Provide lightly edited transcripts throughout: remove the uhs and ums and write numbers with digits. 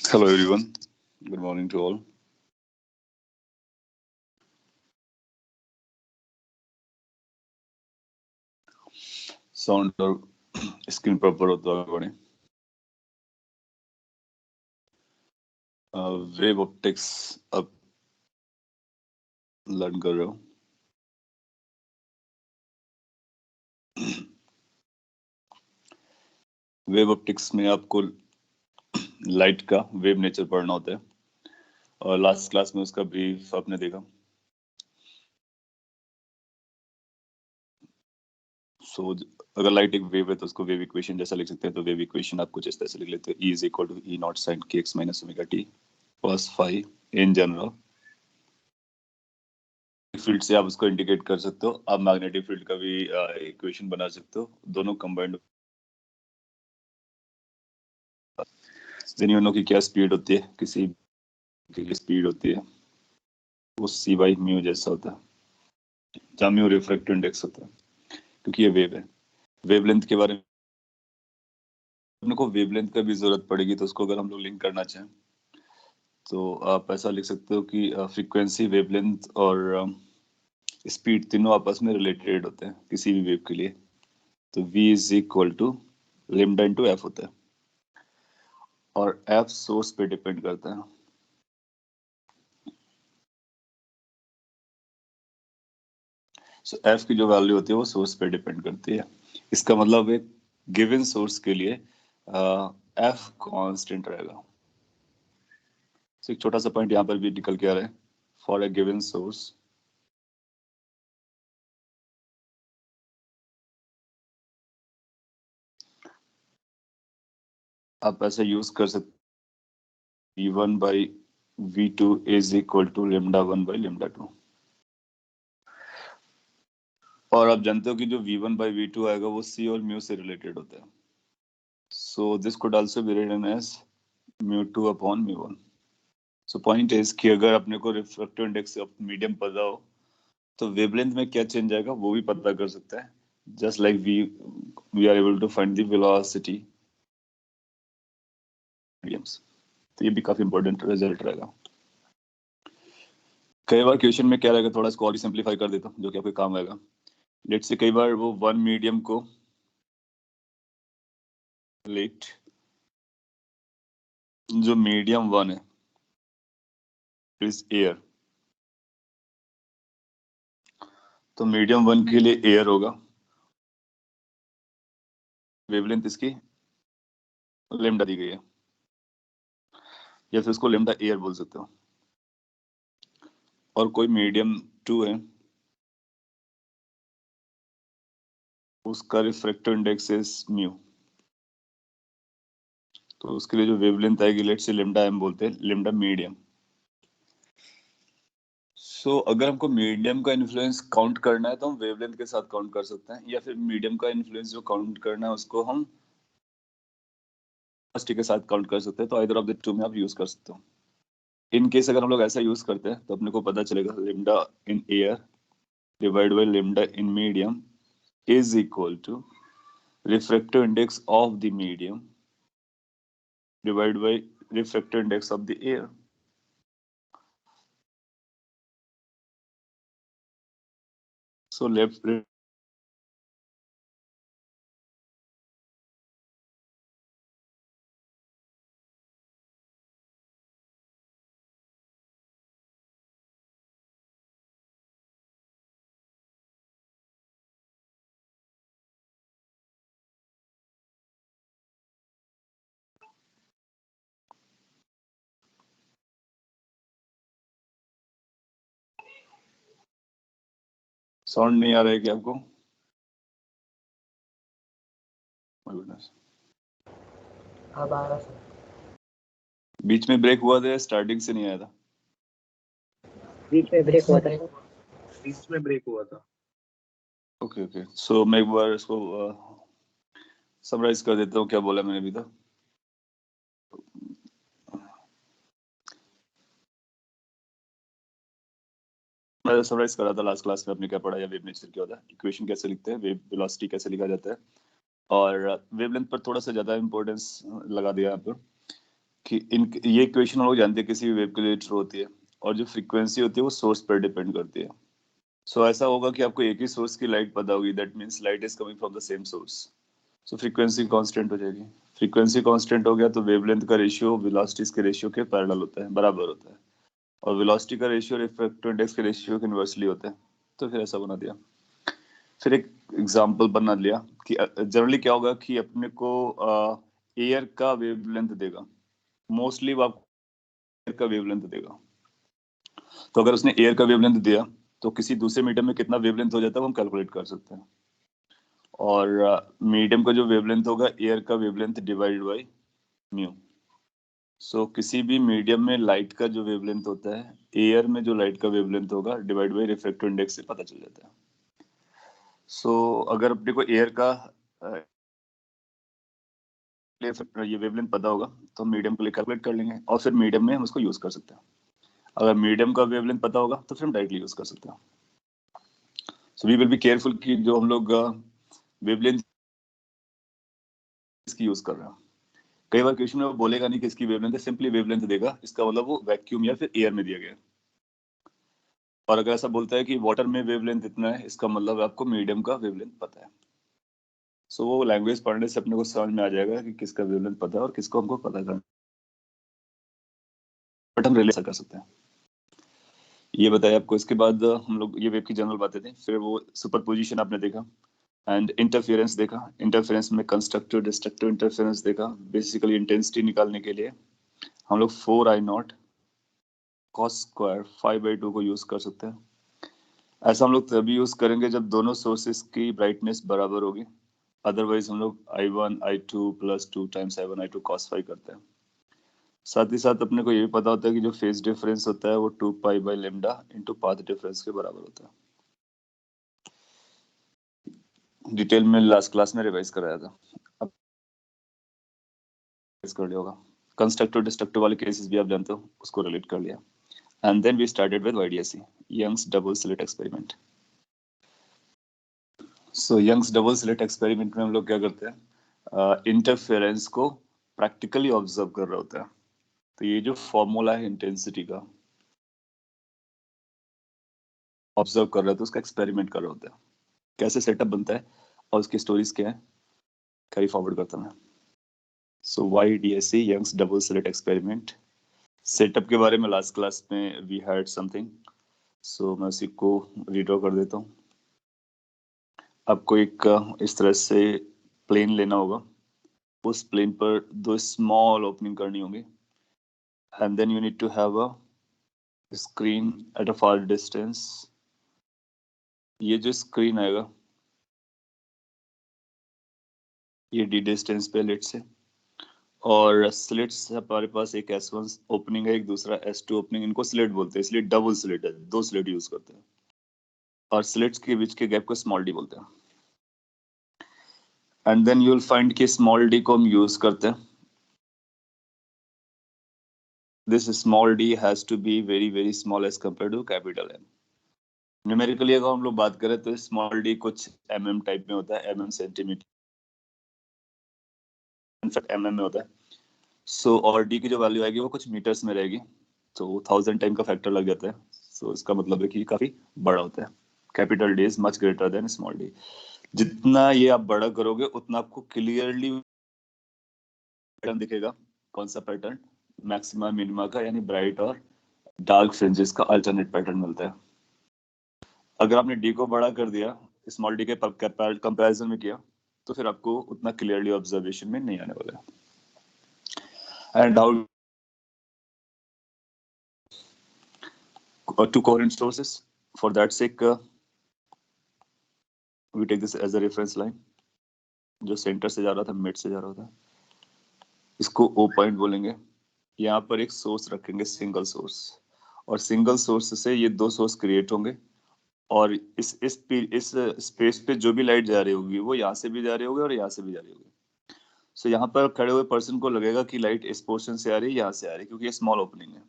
Hello everyone. Good morning to all. Sound और screen proper होता है बने वेब ऑप्टिक्स अब लर्न कर रहे हो. वेब ऑप्टिक्स में आपको लाइट का वेव नेचर पढ़ना होता है और लास्ट क्लास में उसका ब्रीफ आपने देखा. सो अगर लाइट एक वेव है तो उसको वेव इक्वेशन जैसा लिख सकते हैं. तो वेव इक्वेशन आप कुछ इस तरह से लिख लेते हैं. E is equal to E naught sine kx minus omega t cos phi in general. Field से आप उसको इंडिकेट कर सकते हो. आप मैग्नेटिक फील्ड का भी इक्वेशन बना सकते हो. दोनों कंबाइंड. देन यू नो कि क्या स्पीड होती है. किसी की स्पीड होती है वो c बाई म्यू जैसा होता है जहाँ म्यू रिफ्रैक्टिव इंडेक्स होता है क्योंकि ये वेव है. वेवलेंथ के बारे में अपने को वेवलेंथ का भी जरूरत पड़ेगी. तो उसको अगर हम लोग लिंक करना चाहें तो आप ऐसा लिख सकते हो कि फ्रीक्वेंसी वेवलेंथ और स्पीड तीनों आपस में रिलेटेड होते हैं किसी भी वेव के लिए. तो v is equal to lambda into F होता है और एफ सोर्स पे डिपेंड करता है. सो एफ की जो वैल्यू होती है वो सोर्स पे डिपेंड करती है. इसका मतलब एक गिवन सोर्स के लिए एफ कांस्टेंट रहेगा. सो एक छोटा सा पॉइंट यहाँ पर भी निकल के आ रहा है. फॉर ए गिवन सोर्स आप ऐसे यूज कर सकते. v1 by v2 is equal to lambda 1 by lambda 2. और आप जानते हो कि जो v1 बाई v2 आएगा वो c और म्यू से रिलेटेड होता है. So this could also be written as μ2 upon μ1. So point is कि अगर अपने को रिफ्रैक्टिव इंडेक्स ऑफ मीडियम पता हो तो वेवलेंथ में क्या चेंज आएगा वो भी पता कर सकता है. Just like we are able to find the velocity mediums. तो ये भी काफी इंपॉर्टेंट रिजल्ट रहेगा. कई बार क्वेश्चन में क्या रहेगा, थोड़ा इसको और भी सिंप्लीफाई कर देता हूँ जो कि आपके काम आएगा. लेट्स से कई बार वो वन मीडियम को लेट जो मीडियम वन है इज एयर. तो मीडियम वन के लिए एयर होगा. वेवलेंथ इसकी लेमडा दी गई है या फिर इसको लेमडा एयर बोल सकते हो. और कोई मीडियम टू है उसका रिफ्रैक्टिव इंडेक्स इज म्यू. तो उसके लिए जो वेवलेंथ आएगी लेट से लेमडा एम बोलते हैं, लेमडा मीडियम. सो अगर हमको मीडियम का इन्फ्लुएंस काउंट करना है तो हम वेवलेंथ के साथ काउंट कर सकते हैं या फिर मीडियम का इन्फ्लुएंस जो काउंट करना है उसको हम के साथ काउंट कर सकते हैं. तो आइदर ऑफ द टू में आप यूज कर सकते हो. इन केस अगर हम लोग ऐसा यूज करते हैं तो अपने को पता चलेगा lambda in air divide by lambda in medium is equal to refractive index of the medium divided by refractive index of the air. So left sound नहीं आ रहा है क्या आपको? अब आ रहा सर. बीच में ब्रेक हुआ था, स्टार्टिंग से नहीं आया था. बीच में ब्रेक हुआ था. बीच में ब्रेक हुआ था. Okay okay. सो मैं एक बार इसको समराइज कर देता हूँ क्या बोला मैंने अभी तक. मैं समराइज कर रहा था लास्ट क्लास में आपने क्या पढ़ा या वेव नेचर क्या होता है, इक्वेशन कैसे लिखते हैं, वेव वेलोसिटी कैसे लिखा जाता है और वेवलेंथ पर थोड़ा सा ज्यादा इंपॉर्टेंस लगा दिया यहाँ पर कि इन ये इक्वेशन हम लोग जानते हैं किसी भी वेव के लिए ट्रू होती है, और जो फ्रीक्वेंसी होती है वो सोर्स पर डिपेंड करती है। सो ऐसा होगा कि आपको एक ही सोर्स की लाइट पता होगी, that means light is coming from the same source, so frequency constant हो जाएगी। फ्रीक्वेंसी कांस्टेंट हो गया तो वेवलेंथ का रेशियो वेलोसिटीज के रेशियो के पैरेलल होता है, बराबर होता है, और वेलोसिटी का रेशियो रिफ्रैक्टिव इंडेक्स के रेशियो के इनवर्सली होता है। तो फिर ऐसा बना दिया। फिर एक एग्जांपल बना लिया कि जनरली क्या होगा कि अपने को एयर का वेवलेंथ देगा, मोस्टली वो आपको एयर का वेवलेंथ देगा। तो अगर उसने एयर का वेवलेंथ दिया तो किसी दूसरे मीडियम में कितना वेवलेंथ हो जाता है वो हम कैलकुलेट कर सकते हैं। और मीडियम का जो वेवलेंथ होगा एयर का वेवलेंथ डिवाइडेड बाय म्यू। सो किसी भी मीडियम में लाइट का जो वेवलेंथ होता है, एयर में जो लाइट का वेवलेंथ होगा डिवाइड बाय रिफ्रैक्टिव इंडेक्स से पता चल जाता है। सो अगर अपने को एयर का ये वेवलेंथ पता होगा तो हम मीडियम के लिए कैलकुलेट कर लेंगे, और फिर मीडियम में हम उसको यूज कर सकते हैं। अगर मीडियम का वेवलेंथ पता होगा तो फिर हम डायरेक्टली यूज कर सकते हैं। So we will be careful कि जो हम लोग वेवलेंथ इसकी यूज कर रहे हैं। कई बार क्वेश्चन में वो बोलेगा नहीं कि इसकी वेवलेंथ है, सिंपली वेवलेंथ देगा, इसका मतलब वो वैक्यूम या फिर एयर में दिया गया है। और अगर ऐसा बोलता है कि वाटर में वेवलेंथ इतना है, इसका मतलब आपको मीडियम का वेवलेंथ पता है। सो वो लैंग्वेज पढ़ने से अपने को समझ में आ जाएगा कि किसका वेवलेंथ पता है और किसको हमको पता करना, बट हम रिलेट कर सकते हैं। ये बताया आपको। इसके बाद हम लोग ये वेव की जनरल बातें थी, फिर वो सुपरपोजिशन आपने देखा, एंड इंटरफेरेंस देखा। इंटरफेरेंस में कंस्ट्रक्टिव डिस्ट्रक्टिव इंटरफेरेंस देखा। बेसिकली इंटेंसिटी निकालने के लिए हम लोग 4I0 cos स्क्वायर 5/2 को यूज कर सकते हैं। ऐसा हम लोग तभी यूज करेंगे जब दोनों सोर्सेस की ब्राइटनेस बराबर होगी, अदरवाइज हम लोग I1 I2 + 2 times I1 I2 cos 5 करते हैं। साथ ही साथ अपने को ये भी पता होता है कि जो फेज डिफरेंस होता है वो 2π/λ इंटू पाथ डिफरेंस के बराबर होता है। डिटेल में लास्ट क्लास में रिवाइज कराया था, अब कर लिया होगा। कंस्ट्रक्टिव डिस्ट्रक्टिव वाले केसेस भी आप जानते हो, उसको रिलेट कर लिया। And then we started with YDSC, Young's double slit experiment. So Young's double slit experiment में हम लोग क्या करते हैं, इंटरफेरेंस को प्रैक्टिकली ऑब्जर्व कर रहे होते हैं। तो ये जो फॉर्मूला है इंटेंसिटी का, ऑब्जर्व कर रहे हैं तो उसका एक्सपेरिमेंट कर रहे होते हैं, कैसे सेटअप बनता है और उसकी स्टोरीज क्या है, कैरी फॉरवर्ड करता मैं। So YDSC Young's double slit experiment setup के बारे में लास्ट क्लास में वी हैड समथिंग, सो मैं उसी को रीड्रॉ कर देता हूँ। आपको एक इस तरह से प्लेन लेना होगा, उस प्लेन पर 2 स्मॉल ओपनिंग करनी होगी, and then you need to have a screen at a far distance. ये जो स्क्रीन आएगा ये D डिस्टेंस पे लेट से, और स्लिट्स हमारे पास एक S1 ओपनिंग है, एक दूसरा S2 ओपनिंग। इनको स्लिट बोलते हैं, इसलिए डबल स्लिट है, 2 स्लिट यूज करते हैं, और स्लिट्स के बीच के गैप को स्मॉल d बोलते हैं। And then you will find कि स्मॉल d को हम यूज करते हैं। This small d has to be very very small as compare to capital M। Numerically अगर हम लोग बात करें तो स्मॉल d कुछ mm टाइप में होता है, mm सेंटीमीटर, इनफैक्ट mm में होता है। सो और d की जो वैल्यू आएगी वो कुछ मीटर्स में रहेगी, तो 1000 टाइम का फैक्टर लग जाता है। सो इसका मतलब है कि काफी बड़ा होता है। Capital D is much greater than small d। जितना ये आप बड़ा करोगे उतना आपको क्लियरली पैटर्न दिखेगा। कौन सा पैटर्न? मैक्सिमा मिनिमा का, यानी ब्राइट और डार्क फ्रिंजेस का अल्टरनेट पैटर्न मिलता है। अगर आपने d को बड़ा कर दिया, स्मॉल d के कंपैरिजन में किया, तो फिर आपको उतना क्लियरली ऑब्जर्वेशन में नहीं आने वाला है। And how two coherent sources, for that sake we take this as a reference line, जो सेंटर से जा रहा था, मिड से जा रहा था, इसको O पॉइंट बोलेंगे। यहाँ पर एक सोर्स रखेंगे, सिंगल सोर्स, और सिंगल सोर्स से ये 2 सोर्स क्रिएट होंगे, और इस स्पेस पे जो भी लाइट जा रही होगी वो यहाँ से भी जा रही होगी और यहाँ से भी जा रही होगी। सो यहाँ पर खड़े हुए पर्सन को लगेगा कि लाइट इस पोर्शन से आ रही है, यहाँ से आ रही है, क्योंकि ये स्मॉल ओपनिंग है।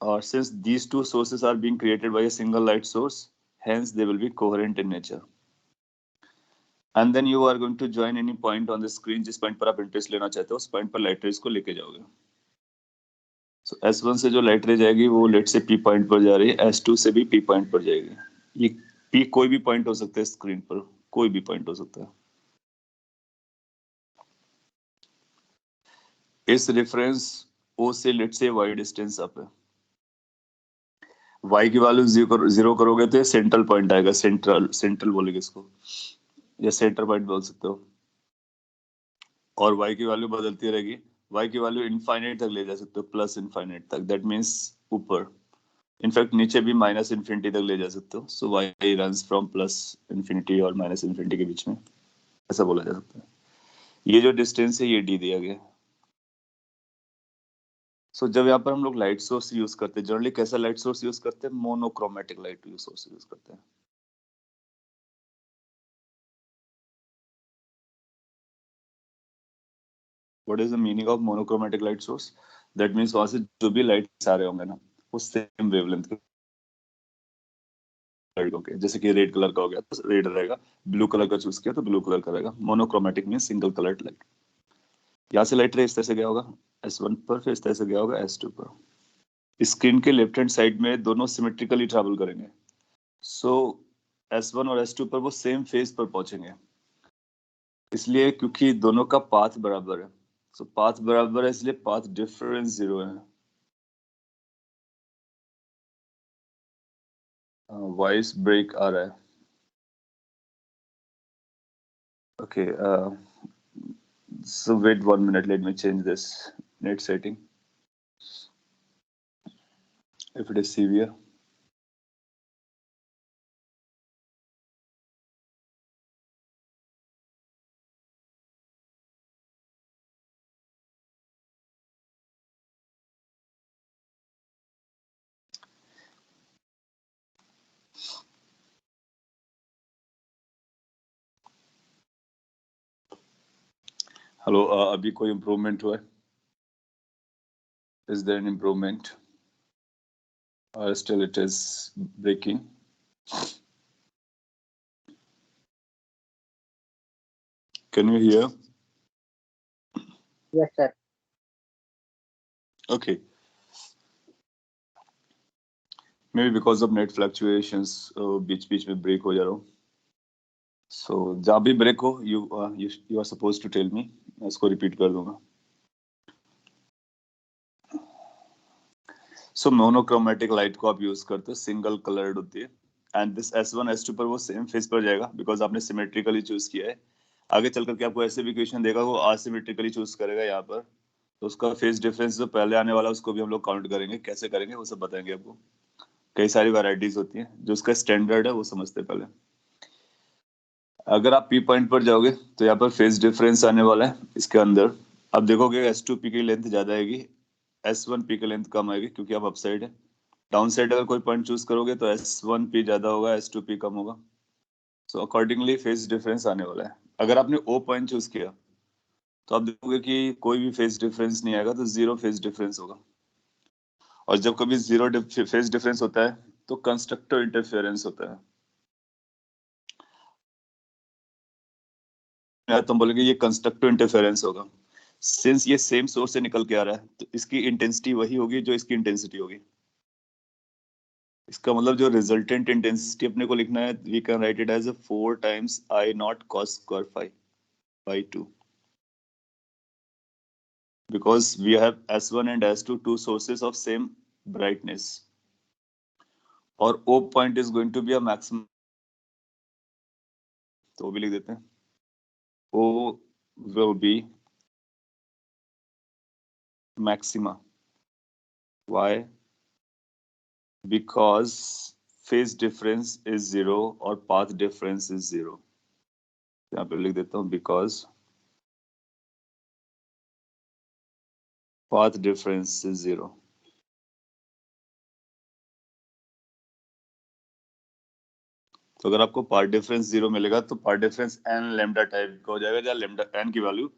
और since these 2 sources are being created by a single light source, hence they will be coherent in nature. And then you are going to join any point on the screen, जिस point पर आप interest लेना चाहते हो उस point पर light rays को लेके जाओगे। सो S1 से जो लाइट रे जाएगी वो लेट से P पॉइंट पर जा रही है, S2 से भी P पॉइंट पर जाएगी। ये P कोई भी पॉइंट हो सकता है स्क्रीन पर, कोई भी पॉइंट हो सकता है। इस रेफरेंस O से लेट से Y डिस्टेंस अप है। Y की वैल्यू जीरो करोगे तो ये सेंट्रल पॉइंट आएगा, सेंट्रल बोलेंगे इसको, या सेंटर पॉइंट बोल सकते हो। और Y की वैल्यू बदलती रहेगी, Y की वैल्यू इनफाइनाइट तक ले जा सकते हो, प्लस इनफाइनाइट तक, दैट मीन्स ऊपर। इनफैक्ट नीचे भी माइनस इन्फिनिटी तक ले जा सकते हो। So y runs from plus infinity और माइनस इन्फिनिटी के बीच में, ऐसा बोला जा सकता है। ये जो डिस्टेंस है ये डी दिया गया। सो जब यहाँ पर हम लोग लाइट सोर्स यूज करते हैं, जनरली कैसा लाइट सोर्स यूज करते हैं? मोनोक्रोमेटिक लाइट सोर्स यूज करते हैं। What is the meaning of monochromatic light source? That means वहां से जो भी लाइट आ रहे होंगे ना वो सेम वेवलेंथ के लाइट होंगे। जैसे कि रेड कलर का हो गया तो रेड रहेगा, ब्लू कलर का चूज किया तो ब्लू कलर का रहेगा। Monochromatic means single coloured light. यहाँ से लाइट रे इस तरह से गया होगा S1 पर, फिर इस तरह से गया होगा S2 पर। स्क्रीन के लेफ्ट हैंड साइड में दोनों सिमेट्रिकली ट्रैवल करेंगे। सो S1 और S2 पर वो सेम फेज पर पहुंचेंगे, इसलिए क्योंकि दोनों का पाथ बराबर है। सो पाथ बराबर है इसलिए पाथ डिफरेंस जीरो है। वॉइस ब्रेक आ रहा है। Okay, so wait 1 minute, let me change this net setting if it is severe. Hello, अभी कोई इम्प्रूवमेंट हुआ है? Is there an improvement or still it is breaking? Can you hear? Yes, sir. Okay. Maybe because of net fluctuations, बीच बीच में break हो जा रहा हूँ। So जहाँ भी ब्रेक हो, you are supposed to tell me. मैं इसको रिपीट कर दूंगा। So मोनोक्रोमेटिक लाइट को आप यूज करते हो, सिंगल कलर्ड होती है, एंड दिस S1 S2 पर वो सेम फेज पर जाएगा बिकॉज आपने सिमेट्रिकली चूज किया है। आगे चल करके आपको ऐसे भी क्वेश्चन देगा वो असिमेट्रिकली चूज करेगा यहाँ पर, तो उसका फेज डिफरेंस जो पहले आने वाला है उसको भी हम लोग काउंट करेंगे। कैसे करेंगे वो सब बताएंगे आपको। कई सारी वैरायटीज होती हैं, जो उसका स्टैंडर्ड है वो समझते हैं पहले। अगर आप P पॉइंट पर जाओगे तो यहाँ पर फेज डिफरेंस आने वाला है इसके अंदर। आप देखोगे S2P की लेंथ ज्यादा आएगी, S1P की लेंथ कम आएगी क्योंकि आप अपसाइड है। डाउन साइड अगर कोई पॉइंट चूज करोगे तो S1P ज्यादा होगा, S2P कम होगा। सो अकॉर्डिंगली फेज डिफरेंस आने वाला है। अगर आपने O पॉइंट चूज किया तो आप देखोगे कि कोई भी फेज डिफरेंस नहीं आएगा, तो जीरो फेज डिफरेंस होगा। और जब कभी जीरो फेज डिफरेंस होता है तो कंस्ट्रक्टर इंटरफेरेंस होता है। या तुम बोलोगे ये कंस्ट्रक्टिव इंटरफेरेंस होगा। सिंस ये सेम सोर्स से निकल के आ रहा है तो इसकी इंटेंसिटी वही होगी जो इसकी इंटेंसिटी होगी। इसका मतलब जो रिजल्टेंट इंटेंसिटी अपने को लिखना है, we can write it as 4 times I naught cos square phi by 2, because we have S1 and S2 two sources of same brightness, और O point is going to be a maximum, तो वो भी लिख देते हैं। O will be maxima. Why? Because phase difference is zero और path difference is zero। यहाँ पे लिख देता हूँ because path difference is zero। तो अगर आपको पाथ डिफरेंस जीरो मिलेगा तो path difference n lambda type का हो जाएगा, जहाँ लैम्डा n की value,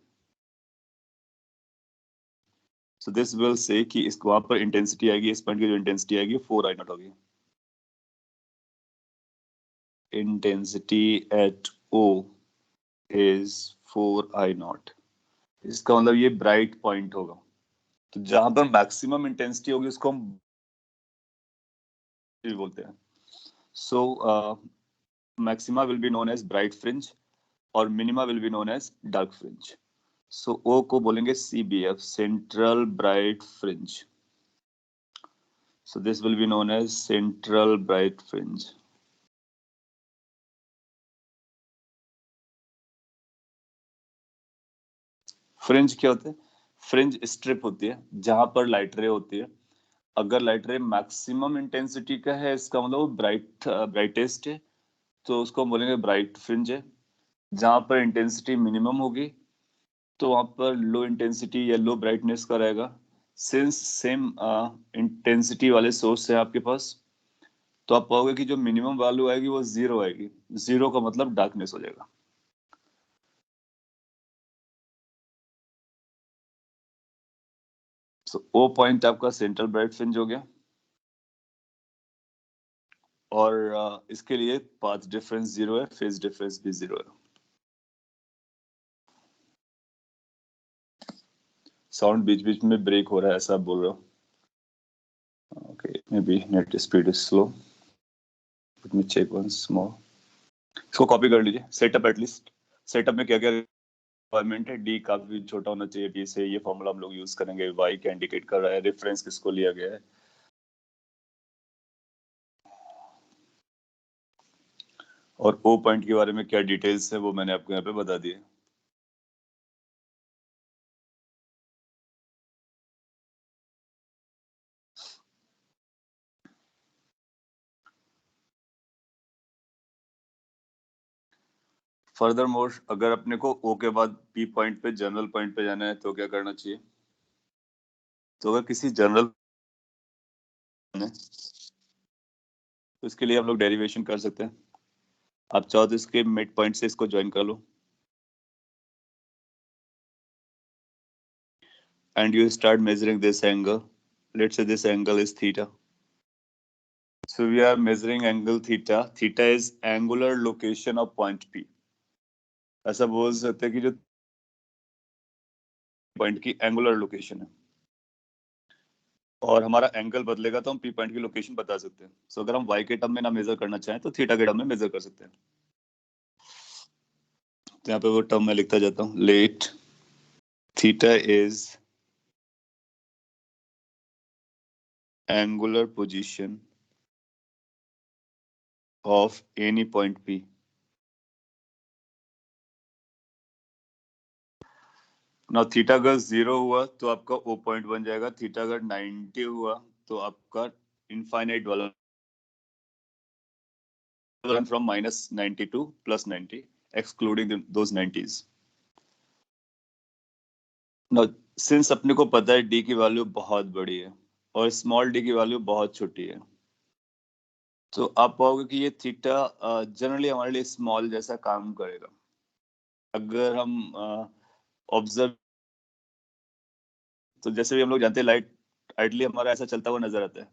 so this will say कि इसको वहां पर इंटेंसिटी आएगी, इस पॉइंट की जो इंटेंसिटी आएगी 4 I नॉट होगी। Intensity at O is 4I0। इसका मतलब ये ब्राइट पॉइंट होगा। तो जहां पर मैक्सिमम इंटेंसिटी होगी उसको हम बोलते हैं। So maxima will be known as bright fringe और minima will be known as dark fringe. So O को बोलेंगे CBF, central bright fringe. So this will be known as central bright fringe. Fringe क्या होता है? Fringe strip होती है जहां पर लाइट रे होती है। अगर लाइट रे मैक्सिमम इंटेंसिटी का है, इसका मतलब वो ब्राइटेस्ट है, तो उसको हम बोलेंगे ब्राइट फ्रिंज है। जहां पर इंटेंसिटी मिनिमम होगी तो वहां पर लो इंटेंसिटी या लो ब्राइटनेस का रहेगा। सिंस सेम इंटेंसिटी वाले सोर्स है आपके पास, तो आप पाओगे कि जो मिनिमम वैल्यू आएगी वो 0 आएगी। 0 का मतलब डार्कनेस हो जाएगा। सो ओ पॉइंट आपका सेंट्रल ब्राइट फ्रिंज हो गया। और इसके लिए पाथ डिफरेंस 0 है, फेज डिफरेंस भी 0 है। साउंड बीच बीच में ब्रेक हो रहा है, ऐसा आप बोल रहे हो? Okay, may be net speed is slow. Let me check once more. इसको कॉपी कर लीजिए। सेटअप एटलीस्ट, सेटअप में क्या क्या रिक्वायरमेंट है? डी काफी छोटा होना चाहिए। डी से ये फॉर्मूला हम लोग यूज करेंगे। वाई क्या इंडिकेट कर रहा है, रेफरेंस किसको लिया गया है, और ओ पॉइंट के बारे में क्या डिटेल्स है वो मैंने आपको यहाँ पे बता दिए। फर्दर मोर, अगर अपने को ओ के बाद पी पॉइंट पे, जनरल पॉइंट पे जाना है तो क्या करना चाहिए? तो अगर किसी जनरल तो इसके लिए हम लोग डेरिवेशन कर सकते हैं। आप चाहो तो इसके मिड पॉइंट से इसको ज्वाइन कर लो and you start measuring this angle. Let's say this angle is theta. So we are measuring angle theta. Theta is angular location of point P. ऐसा बोल सकते हैं कि जो पॉइंट की एंगुलर लोकेशन है, और हमारा एंगल बदलेगा तो हम पी पॉइंट की लोकेशन बता सकते हैं। सो अगर हम वाई के टर्म में ना मेजर करना चाहें तो थीटा के टर्म में मेजर कर सकते हैं। तो यहाँ पे वो टर्म मैं लिखता जाता हूँ। Let theta is angular position of any point P। ना थीटा अगर 0 हुआ तो आपका O पॉइंट बन जाएगा। थीटा अगर 90 हुआ तो आपका इनफाइनाइट वाला from -90 to +90, excluding those 90s। ना सिंस अपने को पता है डी की वैल्यू बहुत बड़ी है और स्मॉल डी की वैल्यू बहुत छोटी है, तो आप पाओगे कि ये थीटा जनरली हमारे लिए स्मॉल जैसा काम करेगा। अगर हम ऑब्जर्व, तो जैसे भी हम लोग जानते हैं लाइट आइडली हमारा ऐसा चलता हुआ नजर आता है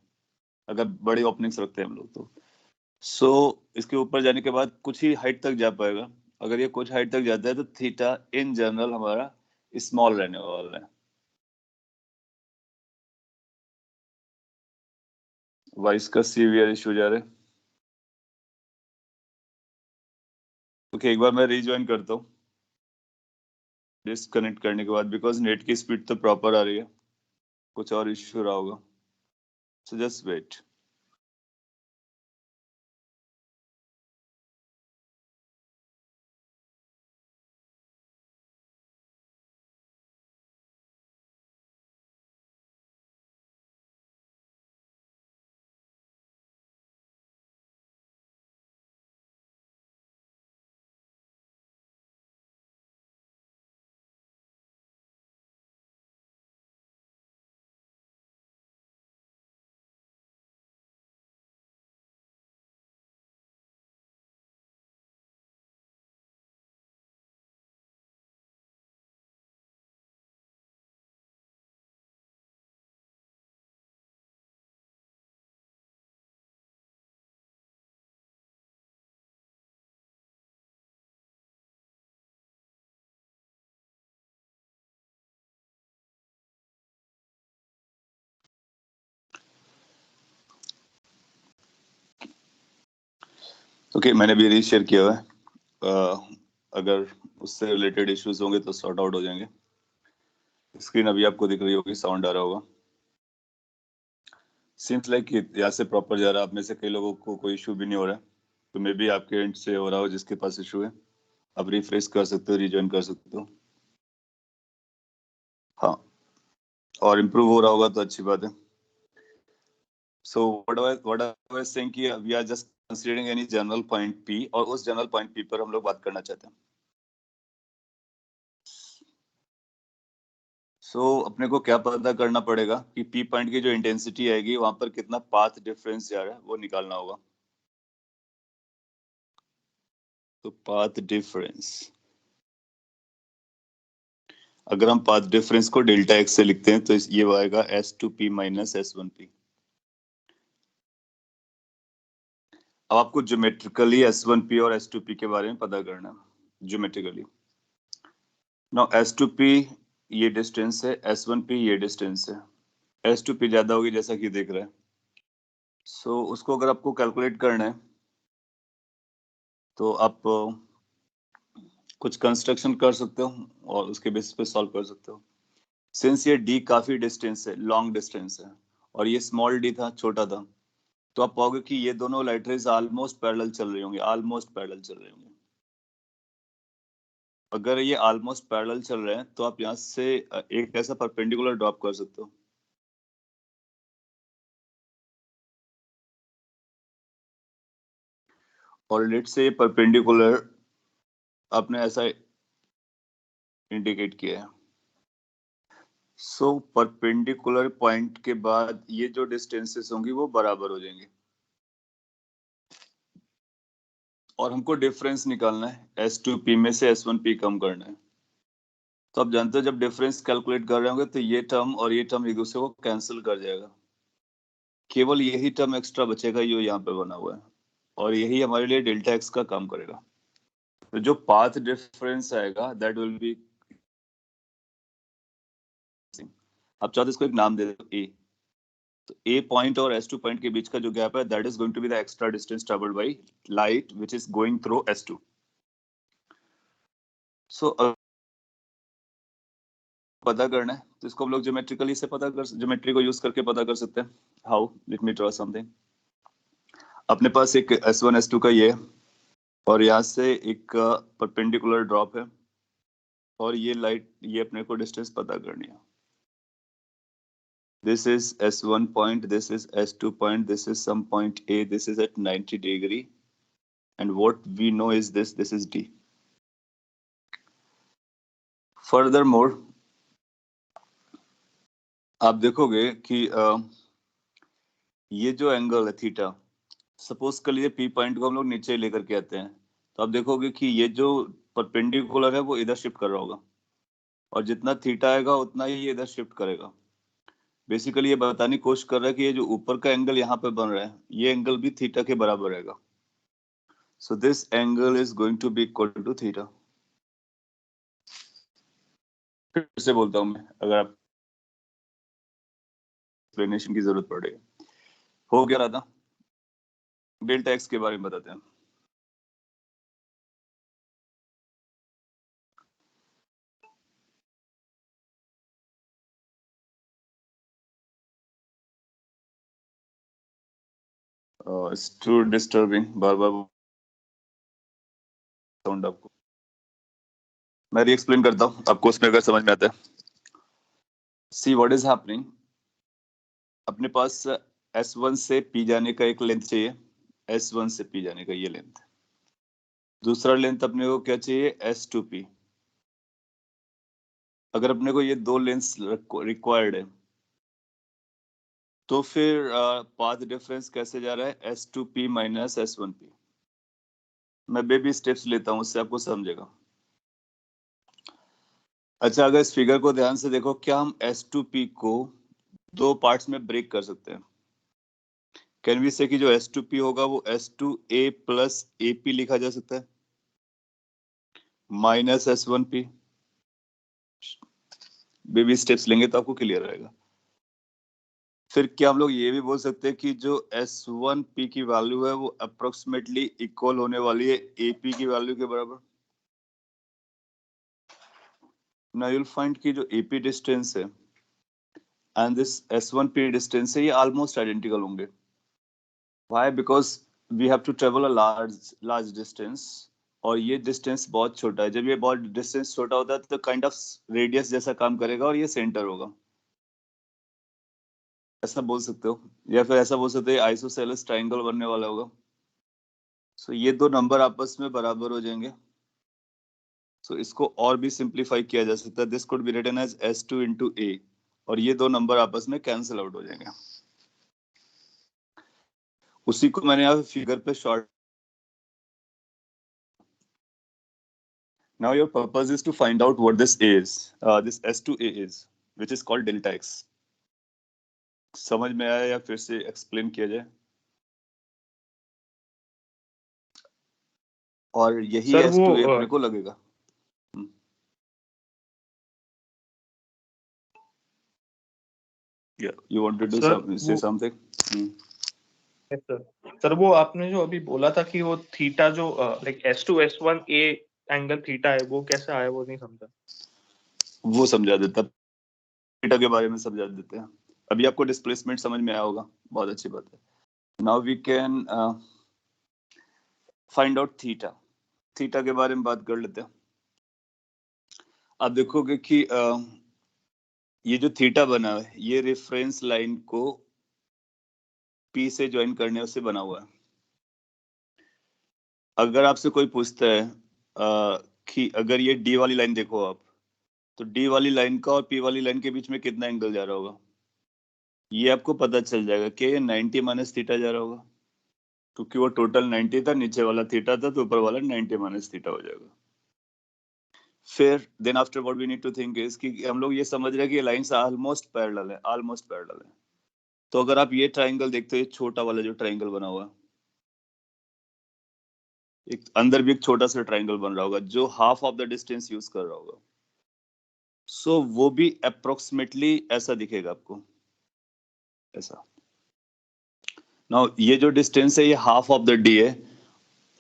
अगर बड़ी ओपनिंग्स रखते हैं हम लोग तो। सो इसके ऊपर जाने के बाद कुछ ही हाइट तक जा पाएगा। अगर ये कुछ हाइट तक जाता है तो थीटा इन जनरल हमारा स्मॉल रहने वाला है। वॉइस का सीवियर इशू जा रहा है। ओके, एक बार मैं रिज्वाइन करता हूँ डिस्कनेक्ट करने के बाद, बिकॉज नेट की स्पीड तो प्रॉपर आ रही है, कुछ और इश्यू रहा होगा। So just wait. ओके, मैंने भी रीशेयर किया हुआ है। अगर उससे रिलेटेड इश्यूज होंगे तो सॉर्ट आउट हो जाएंगे। स्क्रीन अभी आपको दिख रही होगी, साउंड आ रहा होगा। सीम्स लाइक यहाँ से प्रॉपर जा रहा है। आप में से कई लोगों को कोई इशू भी नहीं हो रहा है, तो मे बी आपके एंड से हो रहा हो। जिसके पास इशू है आप रिफ्रेश कर सकते हो, रिज्वाइन कर सकते हो। हाँ, और इम्प्रूव हो रहा होगा तो अच्छी बात है। So what I was saying कि we are just considering any general point P, और उस जनरल पॉइंट पी पर हम लोग बात करना चाहते हैं। अपने को क्या पता करना पड़ेगा कि पी पॉइंट की जो इंटेंसिटी आएगी वहां पर कितना पाथ डिफरेंस जा रहा है, वो निकालना होगा। तो पाथ डिफरेंस, अगर हम पाथ डिफरेंस को डेल्टा एक्स से लिखते हैं तो ये आएगा S2P माइनस S1P। अब आपको ज्योमेट्रिकली S1P और S2P के बारे में पता करना है। ज्योमेट्रिकली नाउ S2P ये डिस्टेंस है, S1P ये डिस्टेंस है। S2P ज्यादा होगी जैसा कि देख रहे हैं। उसको अगर आपको कैलकुलेट करना है तो आप कुछ कंस्ट्रक्शन कर सकते हो और उसके बेसिस पे सॉल्व कर सकते हो। सिंस ये D काफी डिस्टेंस है, लॉन्ग डिस्टेंस है, और ये स्मॉल d था, छोटा था, तो आप पाओगे कि ये दोनों लाइट रेज ऑलमोस्ट पैरेलल चल रही होंगी, ऑलमोस्ट पैरेलल चल रही होंगी। अगर ये ऑलमोस्ट पैरेलल चल रहे हैं तो आप यहाँ से एक ऐसा परपेंडिकुलर ड्रॉप कर सकते हो। और लेट से ये परपेंडिकुलर आपने ऐसा इंडिकेट किया है। परपेंडिकुलर पॉइंट के बाद ये जो डिस्टेंसेस होंगी वो बराबर हो जाएंगे, और हमको डिफरेंस निकालना है। S2P में से S1P कम करना है। तो आप जानते हो जब डिफरेंस कैलकुलेट कर रहे होंगे तो ये टर्म और ये टर्म एक दूसरे को कैंसिल कर जाएगा। केवल यही टर्म एक्स्ट्रा बचेगा जो यहाँ पे बना हुआ है, और यही हमारे लिए डेल्टा एक्स का काम करेगा। तो जो पाथ डिफरेंस आएगा दैट विल बी, आप चाहो तो इसको एक नाम दे दो ए। तो ए पॉइंट और S2 पॉइंट के बीच का जो गैप है that is going to be the extra distance travelled by light which is going through S2। So पता करना है तो इसको हम लोग ज्योमेट्रिकली से पता कर, ज्योमेट्री को यूज करके पता कर सकते हैं। How, let me draw something. अपने पास एक S1 S2 का ये है, और यहाँ से एक परपेंडिकुलर ड्रॉप है, और ये लाइट, ये अपने को डिस्टेंस पता करनी है। This is S1 point, this is S2 point, this is some point A, this is at 90 degree, and what we know is this is D. Furthermore, आप देखोगे कि ये जो एंगल है थीटा, सपोज कर लीजिए P पॉइंट को हम लोग नीचे लेकर के आते हैं, तो आप देखोगे कि ये जो परपेंडिकुलर है वो इधर शिफ्ट कर रहा होगा, और जितना थीटा आएगा उतना ही ये इधर शिफ्ट करेगा। बेसिकली ये बताने की कोशिश कर रहा है कि ये जो ऊपर का एंगल यहाँ पे बन रहा है ये एंगल भी थीटा के बराबर रहेगा। So this angle is going to be equal to theta. फिर से बोलता हूँ मैं, अगर आप एक्सप्लेनेशन की जरूरत पड़ेगी। हो क्या रहा था, डेल्टा एक्स के बारे में बताते हैं। इट्स टू डिस्टर्बिंग, बार बार साउंड आपको। मैं री एक्सप्लेन करता हूँ आपको, उसमें अगर समझ में आता है। सी व्हाट इज हैपनिंग, अपने पास S1 से P जाने का एक लेंथ चाहिए, S1 से P जाने का ये लेंथ। दूसरा लेंथ अपने को क्या चाहिए, S2P। अगर अपने को ये दो लेंथ रिक्वायर्ड है तो फिर पाथ डिफरेंस कैसे जा रहा है, S2P माइनस S1P। मैं बेबी स्टेप्स लेता हूँ, उससे आपको समझेगा। अच्छा, अगर इस फिगर को ध्यान से देखो, क्या हम S2P को दो पार्ट्स में ब्रेक कर सकते हैं। कैन वी से कि जो S2P होगा वो S2A प्लस AP लिखा जा सकता है माइनस S1P। बेबी स्टेप्स लेंगे तो आपको क्लियर रहेगा। फिर क्या हम लोग ये भी बोल सकते हैं कि जो S1P की वैल्यू है वो अप्रोक्सीमेटली इक्वल होने वाली है AP की वैल्यू के बराबर। नाउ यू विल फाइंड कि जो AP डिस्टेंस है एंड दिस S1P डिस्टेंस है ये ऑलमोस्ट आइडेंटिकल होंगे। Why? Because we have to travel a large distance और ये डिस्टेंस बहुत छोटा है। जब ये बहुत डिस्टेंस छोटा होता है तो काइंड ऑफ रेडियस जैसा काम करेगा और ये सेंटर होगा, ऐसा बोल सकते हो। या फिर ऐसा बोल सकते हैं आइसोसेलेस ट्रायंगल बनने वाला होगा। सो ये दो नंबर आपस में बराबर हो जाएंगे। सो इसको और भी सिंप्लीफाई किया जा सकता है। This could be written as S2 into A और ये दो नंबर आपस में कैंसिल आउट हो जाएंगे। उसी को मैंने यहाँ फिगर पे short. Now your purpose is to find out what this is, this S2A is, which is called delta X. समझ में आया या फिर से एक्सप्लेन किया जाए? और यही सर वो S2A अपने को लगेगा। Yeah, you wanted to say something? Sir वो आपने जो अभी बोला था कि वो थीटा जो like S2 S1 A angle theta है वो कैसे आया वो नहीं समझा। वो समझा देता, थीटा के बारे में समझा देते हैं। अभी आपको डिस्प्लेसमेंट समझ में आया होगा, बहुत अच्छी बात है। Now we can find out theta. Theta के बारे में बात कर लेते हैं। आप देखोगे कि ये जो थीटा बना है ये रेफरेंस लाइन को P से ज्वाइन करने से बना हुआ है। अगर आपसे कोई पूछता है कि अगर ये D वाली लाइन देखो आप, तो D वाली लाइन का और P वाली लाइन के बीच में कितना एंगल जा रहा होगा, ये आपको पता चल जाएगा कि ये 90 माइनस थीटा जा रहा होगा, क्योंकि वो टोटल 90 था, नीचे वाला थीटा था, तो ऊपर वाला 90 माइनस थीटा हो जाएगा। फिर then after what we need to think is कि हम लोग ये समझ रहे हैं कि ये लाइंस ऑलमोस्ट पैरेलल है, ऑलमोस्ट पैरेलल है। तो अगर आप ये ट्रायंगल देखते हो, ये छोटा वाला जो ट्रायंगल बना हुआ है, एक अंदर भी एक छोटा सा ट्रायंगल बन रहा होगा जो half of the distance use कर रहा होगा। सो वो भी अप्रोक्सीमेटली ऐसा दिखेगा आपको, ऐसा। नाउ ये जो डिस्टेंस है ये हाफ ऑफ द डी है,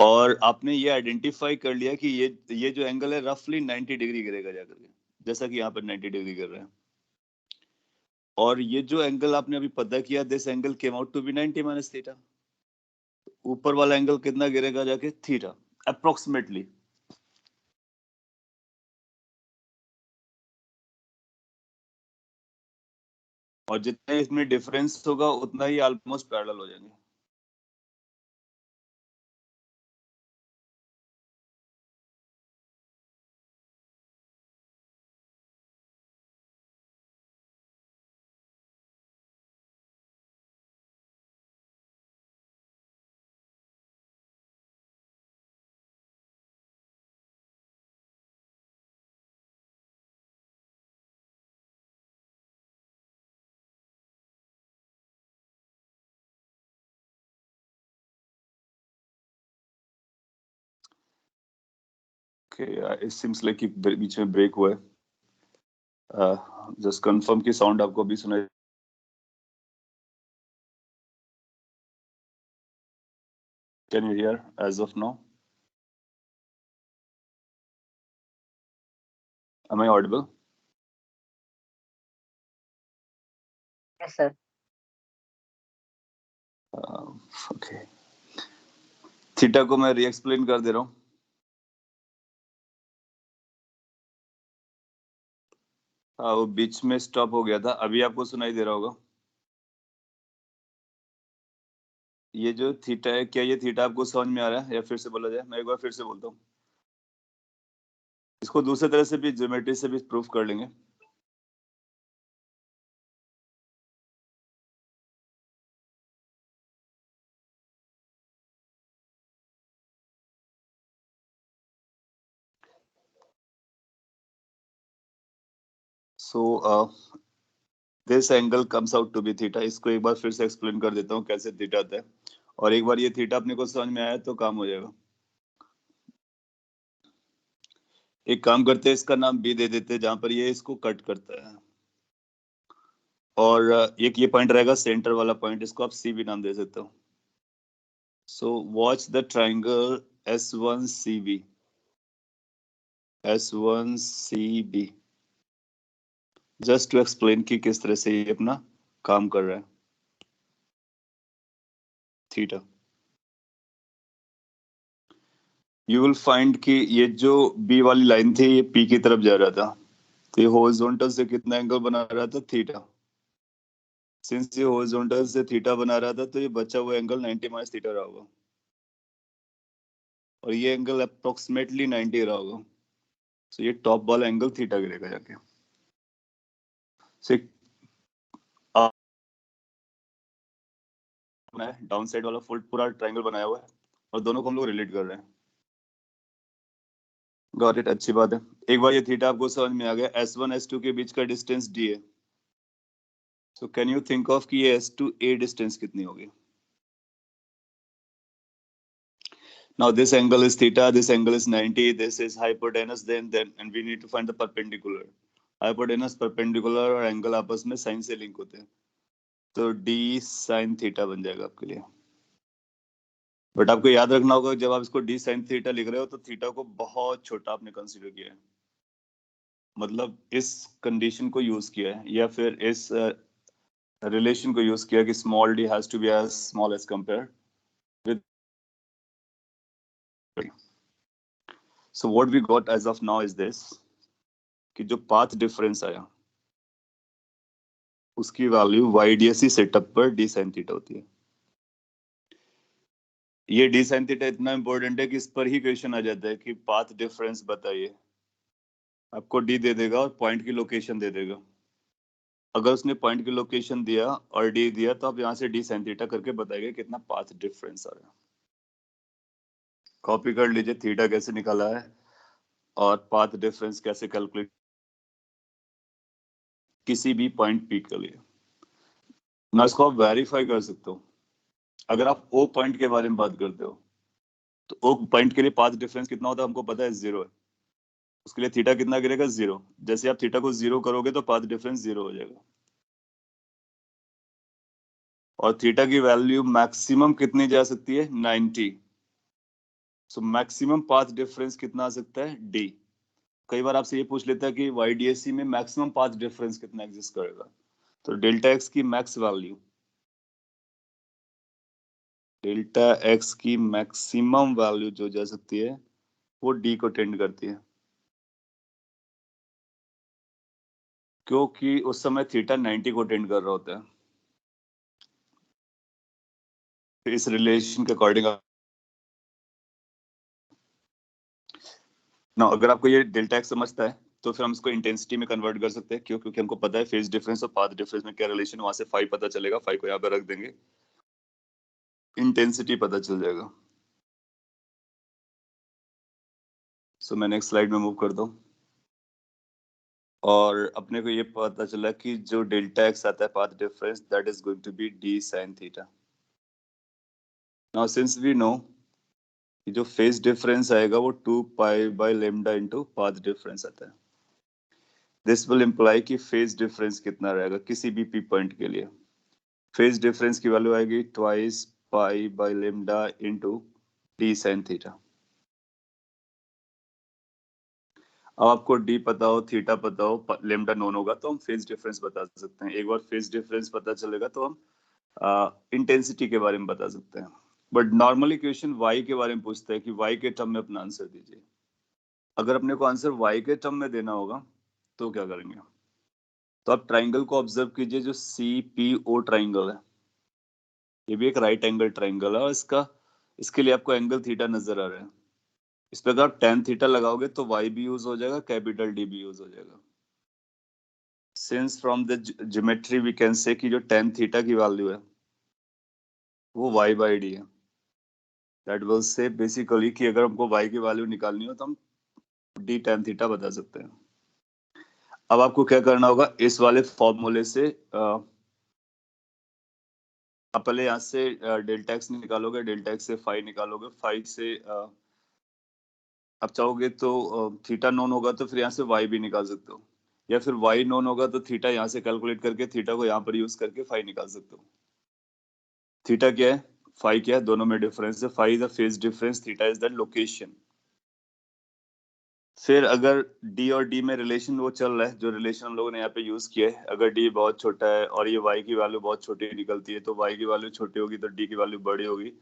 और आपने ये आइडेंटिफाई कर लिया कि ये जो एंगल है रफली 90 डिग्री गिरेगा जाकर के, जैसा कि यहाँ पर 90 डिग्री गिर रहा है। और ये जो एंगल आपने अभी पता किया, this angle came out to be 90 minus theta. ऊपर वाला एंगल कितना गिरेगा जाके? Theta, approximately. और जितना इसमें डिफरेंस होगा उतना ही ऑलमोस्ट पैरेलल हो जाएंगे। इट सीम्स लाइक कि बीच में ब्रेक हुआ है। जस्ट कंफर्म की साउंड आपको अभी सुनाई? Can you hear as of now? Am I audible? Yes, sir. Okay, theta को मैं री एक्सप्लेन कर दे रहा हूँ। वो बीच में स्टॉप हो गया था, अभी आपको सुनाई दे रहा होगा। ये जो थीटा है, क्या ये थीटा आपको समझ में आ रहा है या फिर से बोला जाए? मैं एक बार फिर से बोलता हूँ, इसको दूसरे तरह से भी, ज्योमेट्री से भी प्रूफ कर लेंगे। So this angle comes out to be theta. इसको एक बार फिर से एक्सप्लेन कर देता हूँ कैसे थीटा आता है, और एक बार ये थीटा अपने को समझ में आया तो काम हो जाएगा। एक काम करते हैं, इसका नाम बी दे देते हैं, जहां पर ये इसको कट करता है। और एक ये पॉइंट रहेगा सेंटर वाला पॉइंट, इसको आप सी भी नाम दे सकते हो. So watch the triangle S1CB. S1CB just to explain कि किस तरह से ये अपना काम कर रहा है. थीटा यू विल फाइंड कि ये जो बी वाली लाइन थी ये पी की तरफ जा रहा था, तो ये हॉरिजॉन्टल से कितना एंगल बना रहा था, थीटा. सिंस ये हॉरिजॉन्टल से थीटा बना रहा था तो ये बचा हुआ एंगल 90 माइनस थीटा रहा होगा, और ये एंगल अप्रोक्सीमेटली 90 रहा होगा. सो ये टॉप वाला एंगल थीटा गिरेगा जाके. डाउन साइड वाला फुल पूरा ट्रायंगल बनाया हुआ है और दोनों को हम लोग रिलेट कर रहे हैं. गॉट इट, अच्छी बात है. एक बार ये थीटा आपको समझ में आ गया. S1 S2 के बीच का डिस्टेंस d है. So can you think of कि ये S2 A डिस्टेंस कितनी होगी. Now this angle is theta, this angle is 90, this is hypotenuse, then and we need to find the perpendicular. Hypotenuse, perpendicular और angle आपस में sign से link होते हैं, तो d sin थीटा बन जाएगा आपके लिए. बट आपको याद रखना होगा जब आप इसको d sin थीटा लिख रहे हो तो थीटा को बहुत छोटा आपने कंसीडर किया है, मतलब इस कंडीशन को यूज किया है या फिर इस रिलेशन को यूज किया कि small d has to be as small as compare with. So what we got as of now is this, कि जो पाथ डिफरेंस आया उसकी वैल्यू YDSE सेटअप पर d sin थीटा होती है. ये d sin थीटा इतना इंपॉर्टेंट है कि इस पर ही क्वेश्चन आ जाता है कि पाथ डिफरेंस बताइए. आपको d दे देगा और पॉइंट की लोकेशन दे देगा. अगर उसने पॉइंट की लोकेशन दिया और d दिया तो आप यहाँ से d sin थीटा करके बताइए कितना पाथ डिफरेंस आ रहा है. कॉपी कर लीजिए थीटा कैसे निकाला है और पाथ डिफरेंस कैसे कैलकुलेट किसी भी पॉइंट p के लिए. ना इसको आप वेरीफाई कर सकते हो. अगर आप O पॉइंट के बारे में बात करते हो तो O पॉइंट के लिए पाथ डिफरेंस कितना होता है हमको पता है, 0 है. उसके लिए थीटा कितना गिरेगा, 0. जैसे आप थीटा को 0 करोगे तो पाथ डिफरेंस 0 हो जाएगा. और थीटा की वैल्यू मैक्सिमम कितनी जा सकती है, 90. सो मैक्सिमम पाथ डिफरेंस कितना आ सकता है, d. कई बार आपसे ये पूछ लेता है कि YDSE में मैक्सिमम पाथ डिफरेंस कितना एग्जिस्ट करेगा, तो डेल्टा x की मैक्स वैल्यू, डेल्टा x की मैक्सिमम वैल्यू जो जा सकती है वो d को टेंड करती है, क्योंकि उस समय थीटा 90 को टेंड कर रहा होता है. इस रिलेशन के अकॉर्डिंग ना, अगर आपको ये डेल्टा एक्स समझता है तो फिर हम इसको इंटेंसिटी में कन्वर्ट कर सकते हैं. क्यों? क्योंकि हमको पता है फेज डिफरेंस और पाथ डिफरेंस में क्या रिलेशन, वहां से फाई पता चलेगा, फाई को यहाँ पे रख देंगे, इंटेंसिटी पता चल जाएगा. सो मैं नेक्स्ट स्लाइड में मूव करता हूँ और अपने को ये पता चला कि जो डेल्टा एक्स आता है path difference, that is going to be d sin theta. Now since we know जो फेज डिफरेंस आएगा वो 2 pi by lambda into path difference आता है. दिस विल इंप्लाई कि फेज डिफरेंस कितना रहेगा किसी भी p पॉइंट के लिए. फेज डिफरेंस की वैल्यू आएगी twice pi by lambda into d sin theta. अब आपको d पता हो, थीटा पता हो, लैम्डा नोन होगा तो हम फेज डिफरेंस बता सकते हैं. एक बार फेज डिफरेंस पता चलेगा तो हम इंटेंसिटी के बारे में बता सकते हैं. बट नॉर्मली क्वेश्चन y के बारे में पूछता है कि y के टर्म में अपना आंसर दीजिए. अगर अपने को आंसर y के टर्म में देना होगा तो क्या करेंगे, तो आप ट्राइंगल को ऑब्जर्व कीजिए जो CPO ट्राइंगल है. ये भी एक राइट एंगल ट्राइंगल है और इसके लिए आपको एंगल थीटा नजर आ रहा है. इस पर अगर आप tan थीटा लगाओगे तो y भी यूज हो जाएगा, कैपिटल D भी यूज हो जाएगा. Since from the geometry we can say कि जो tan थीटा की वैल्यू है वो y बाई डी है. दैट विल से बेसिकली कि अगर हमको y की वैल्यू निकालनी हो तो हम d tan थीटा बता सकते हैं. अब आपको क्या करना होगा, इस वाले फॉर्मूले से आप पहले यहाँ से डेल्टा एक्स निकालोगे, डेल्टा एक्स से फाई निकालोगे, फाई से आप चाहोगे तो थीटा नोन होगा तो फिर यहाँ से y भी निकाल सकते हो. या फिर y नोन होगा तो थीटा यहाँ से कैलकुलेट करके थीटा को यहाँ पर यूज करके फाई निकाल सकते हो। थीटा क्या है, फाई क्या है, दोनों में डिफरेंस है। Phi is the phase difference, theta is the location. फिर अगर d और d में रिलेशन वो चल रहा है जो रिलेशन हम लोगों ने यहाँ पे यूज किया है, अगर d बहुत छोटा है और ये y की वैल्यू बहुत छोटी निकलती है, तो y की वैल्यू छोटी होगी तो d की वैल्यू बड़ी होगी,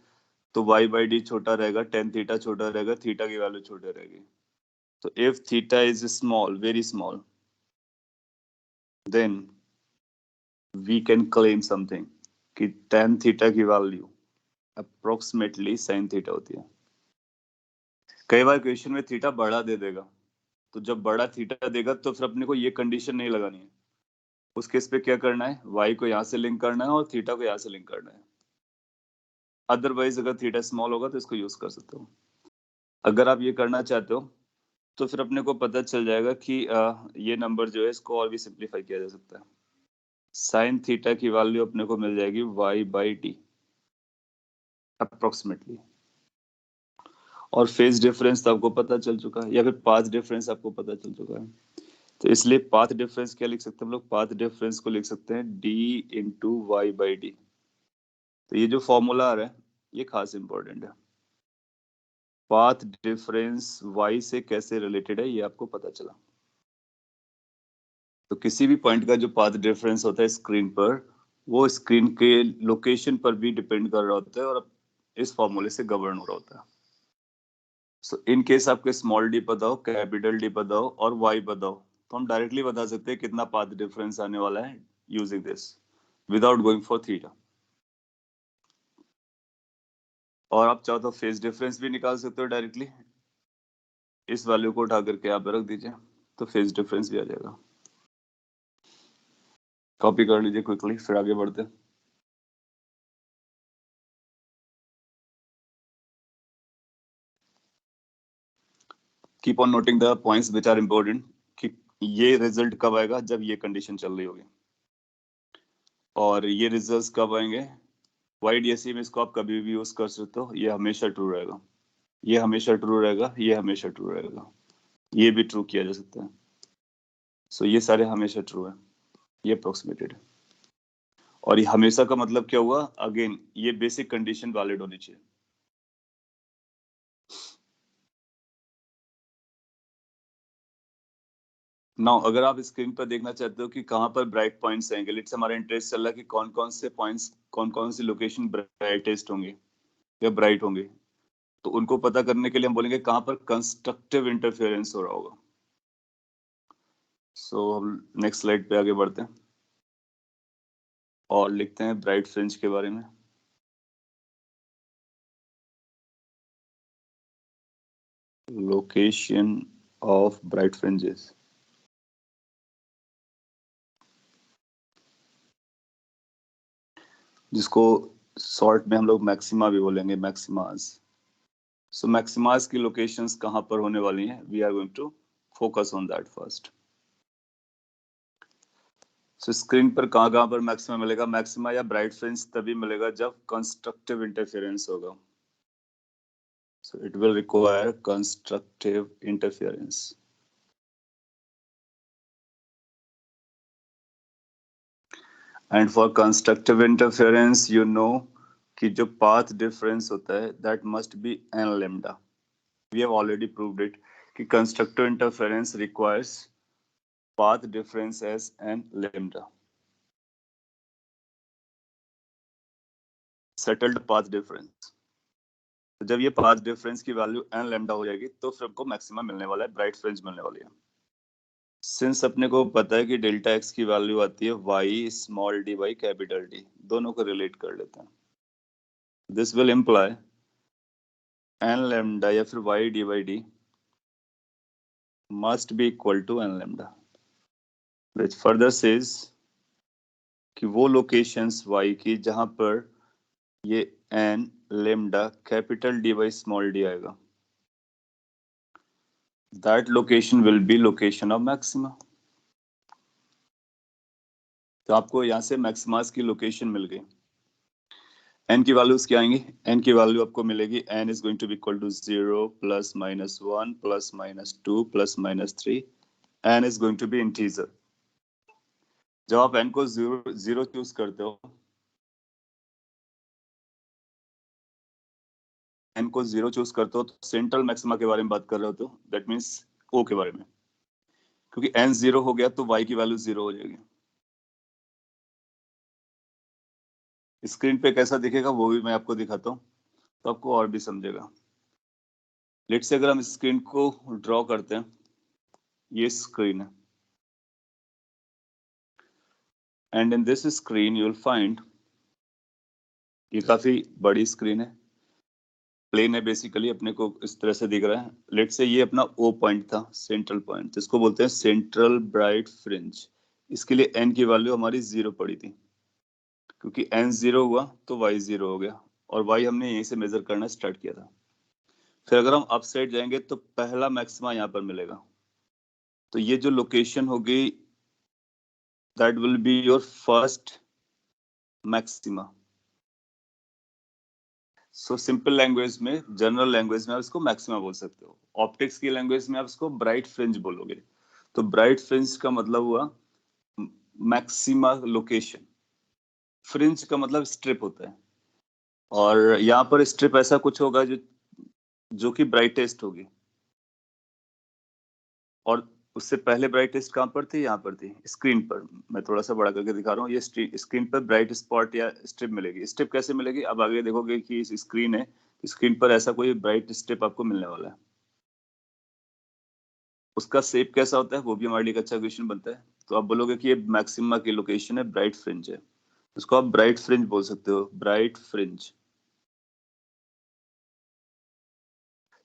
तो y बाई d छोटा रहेगा, tan थीटा छोटा रहेगा, थीटा की वैल्यू छोटी रहेगी। तो if theta is small, very small, then we can claim something कि tan थीटा की वैल्यू approximately sin थीटा होती है। कई बार क्वेश्चन में थीटा बड़ा दे देगा, तो जब बड़ा थीटा देगा तो फिर अपने को ये कंडीशन नहीं लगानी है। उस केस पे क्या करना है, y को यहाँ से लिंक करना है और थीटा को यहाँ से लिंक करना है। अदरवाइज अगर थीटा स्मॉल होगा तो इसको यूज कर सकते हो। अगर आप ये करना चाहते हो तो फिर अपने को पता चल जाएगा कि ये नंबर जो है इसको और भी सिंप्लीफाई किया जा सकता है। साइन थीटा की वैल्यू अपने को मिल जाएगी y बाई डी अप्रोक्सीमेटली। और फेज डिफरेंस तो आपको पता चल चुका है, या फिर पाथ डिफरेंस आपको पता चल चुका है। तो इसलिए पाथ डिफरेंस क्या लिख सकते हैं हम लोग, पाथ डिफरेंस को लिख सकते हैं d into y by d. तो ये जो फॉर्मूला आ रहा है ये खास इंपॉर्टेंट है। पाथ डिफरेंस y से कैसे रिलेटेड है ये आपको पता चला। तो किसी भी पॉइंट का जो पाथ डिफरेंस होता है स्क्रीन पर, वो स्क्रीन के लोकेशन पर भी डिपेंड कर रहा होता है और इस फॉर्मूले से गवर्न हो रहा होता है। सो इन केस आपके स्मॉल डी पता हो, कैपिटल डी पता हो और वाई पता हो, तो हम डायरेक्टली बता सकते हैं कितना पाथ डिफरेंस आने वाला है using this without going for theta. और आप चाहो तो फेज डिफरेंस भी निकाल सकते हो डायरेक्टली। इस वैल्यू को उठा करके आप रख दीजिए तो फेज डिफरेंस भी आ जाएगा। कॉपी कर लीजिए क्विकली, फिर आगे बढ़ते हैं। Keep on noting the points which are important कि ये रिजल्ट कब आएगा, जब ये कंडीशन चल रही होगी। और ये रिजल्ट्स कब आएंगे, YDSE में इसको आप कभी भी यूज कर सकते हो। ये हमेशा ट्रू रहेगा, ये हमेशा ट्रू रहेगा, ये हमेशा ट्रू रहेगा, ये भी ट्रू किया जा सकता है। सो ये सारे हमेशा ट्रू है, ये अप्रोक्सीमेटेड है। और ये हमेशा का मतलब क्या हुआ, अगेन ये बेसिक कंडीशन वैलिड होनी चाहिए। नाउ अगर आप स्क्रीन पर देखना चाहते हो कि कहां पर ब्राइट पॉइंट्स आएंगे, लेट्स हमारा इंटरेस्ट चल रहा है कि कौन कौन से पॉइंट्स, कौन कौन सी लोकेशन ब्राइटेस्ट होंगे या ब्राइट होंगे, तो उनको पता करने के लिए हम बोलेंगे कहां पर कंस्ट्रक्टिव इंटरफेरेंस हो रहा होगा। सो हम नेक्स्ट स्लाइड पे आगे बढ़ते हैं और लिखते हैं ब्राइट फ्रिंज के बारे में। लोकेशन ऑफ ब्राइट फ्रिंजेस, जिसको शॉर्ट में हम लोग मैक्सिमा भी बोलेंगे, मैक्सिमास। सो मैक्सिमास की लोकेशंस कहां पर होने वाली हैं, we are going to focus on that first. So screen पर कहां कहां पर मैक्सिमा मिलेगा, मैक्सिमा या ब्राइट फ्रिंज तभी मिलेगा जब कंस्ट्रक्टिव इंटरफेरेंस होगा। So it will require constructive interference. And for constructive interference you know कि जो पाथ डिफरेंस होता है that must be n lambda. We have already proved it कि constructive interference requires path difference as n lambda. Settled path difference. तो जब ये path difference की value n lambda हो जाएगी तो फिर हमको मैक्सिमा मिलने वाला है, ब्राइट फ्रिंज मिलने वाली है। सिंस अपने को पता है कि डेल्टा x की वैल्यू आती है y small d by capital D, दोनों को रिलेट कर लेते हैं। This will imply n lambda या फिर y d by d must be equal to n lambda, which further says कि वो लोकेशंस y की जहां पर ये n lambda capital D by small d आएगा, that location will be location of maxima. तो आपको यहाँ से मैक्सिमास की लोकेशन मिल गई। n की वैल्यूज क्या आएंगी, n की वैल्यू आपको मिलेगी n is going to be equal to 0 plus minus 1 plus minus 2 plus minus 3, n is going to be integer। जब आप n को 0 चूज करते हो, n को 0 चूज करते हो तो सेंट्रल मैक्सिमा के बारे में बात कर रहे हो, तो दैट मीन्स O के बारे में, क्योंकि n 0 हो गया तो y की वैल्यू 0 हो जाएगी। स्क्रीन पे कैसा दिखेगा वो भी मैं आपको दिखाता हूँ, तो आपको और भी समझेगा। लेट्स से अगर हम स्क्रीन को ड्रॉ करते हैं, ये स्क्रीन है, and in this screen you will find, ये काफी बड़ी स्क्रीन है, प्लेन है, बेसिकली अपने को इस तरह से दिख रहा है। लेट्स से ये अपना O पॉइंट था, सेंट्रल पॉइंट, जिसको बोलते हैं सेंट्रल ब्राइट फ्रिंज। इसके लिए n की वैल्यू हमारी 0 पड़ी थी, क्योंकि n 0 हुआ तो y 0 हो गया, और y हमने यहीं से मेजर करना स्टार्ट किया था। फिर अगर हम अप साइड जाएंगे तो पहला मैक्सिमा यहाँ पर मिलेगा, तो ये जो लोकेशन होगी that will be your first maxima. So simple language में, जनरल लैंग्वेज में आप इसको मैक्सिमा बोल सकते हो। ऑप्टिक्स की लैंग्वेज में आप इसको ब्राइट फ्रिंज बोलोगे। तो ब्राइट फ्रिंज का मतलब हुआ मैक्सिमा लोकेशन, फ्रिंज का मतलब स्ट्रिप होता है, और यहाँ पर स्ट्रिप ऐसा कुछ होगा जो कि ब्राइटेस्ट होगी, और उससे पहले ब्राइटेस्ट कहाँ पर थी, यहाँ पर थी स्क्रीन पर। मैं थोड़ा सा बड़ा करके दिखा रहा हूँ, ये स्क्रीन पर ब्राइट स्पॉट या स्ट्रिप मिलेगी। स्ट्रिप कैसे मिलेगी, अब आगे देखोगे कि स्क्रीन है, स्क्रीन पर ऐसा कोई ब्राइट स्ट्रिप आपको मिलने वाला है। उसका शेप कैसा होता है वो भी हमारे लिए एक अच्छा क्वेश्चन बनता है। तो आप बोलोगे कि ये मैक्सिमा की लोकेशन है, ब्राइट फ्रिंज है, उसको आप ब्राइट फ्रिंज बोल सकते हो, ब्राइट फ्रिंज।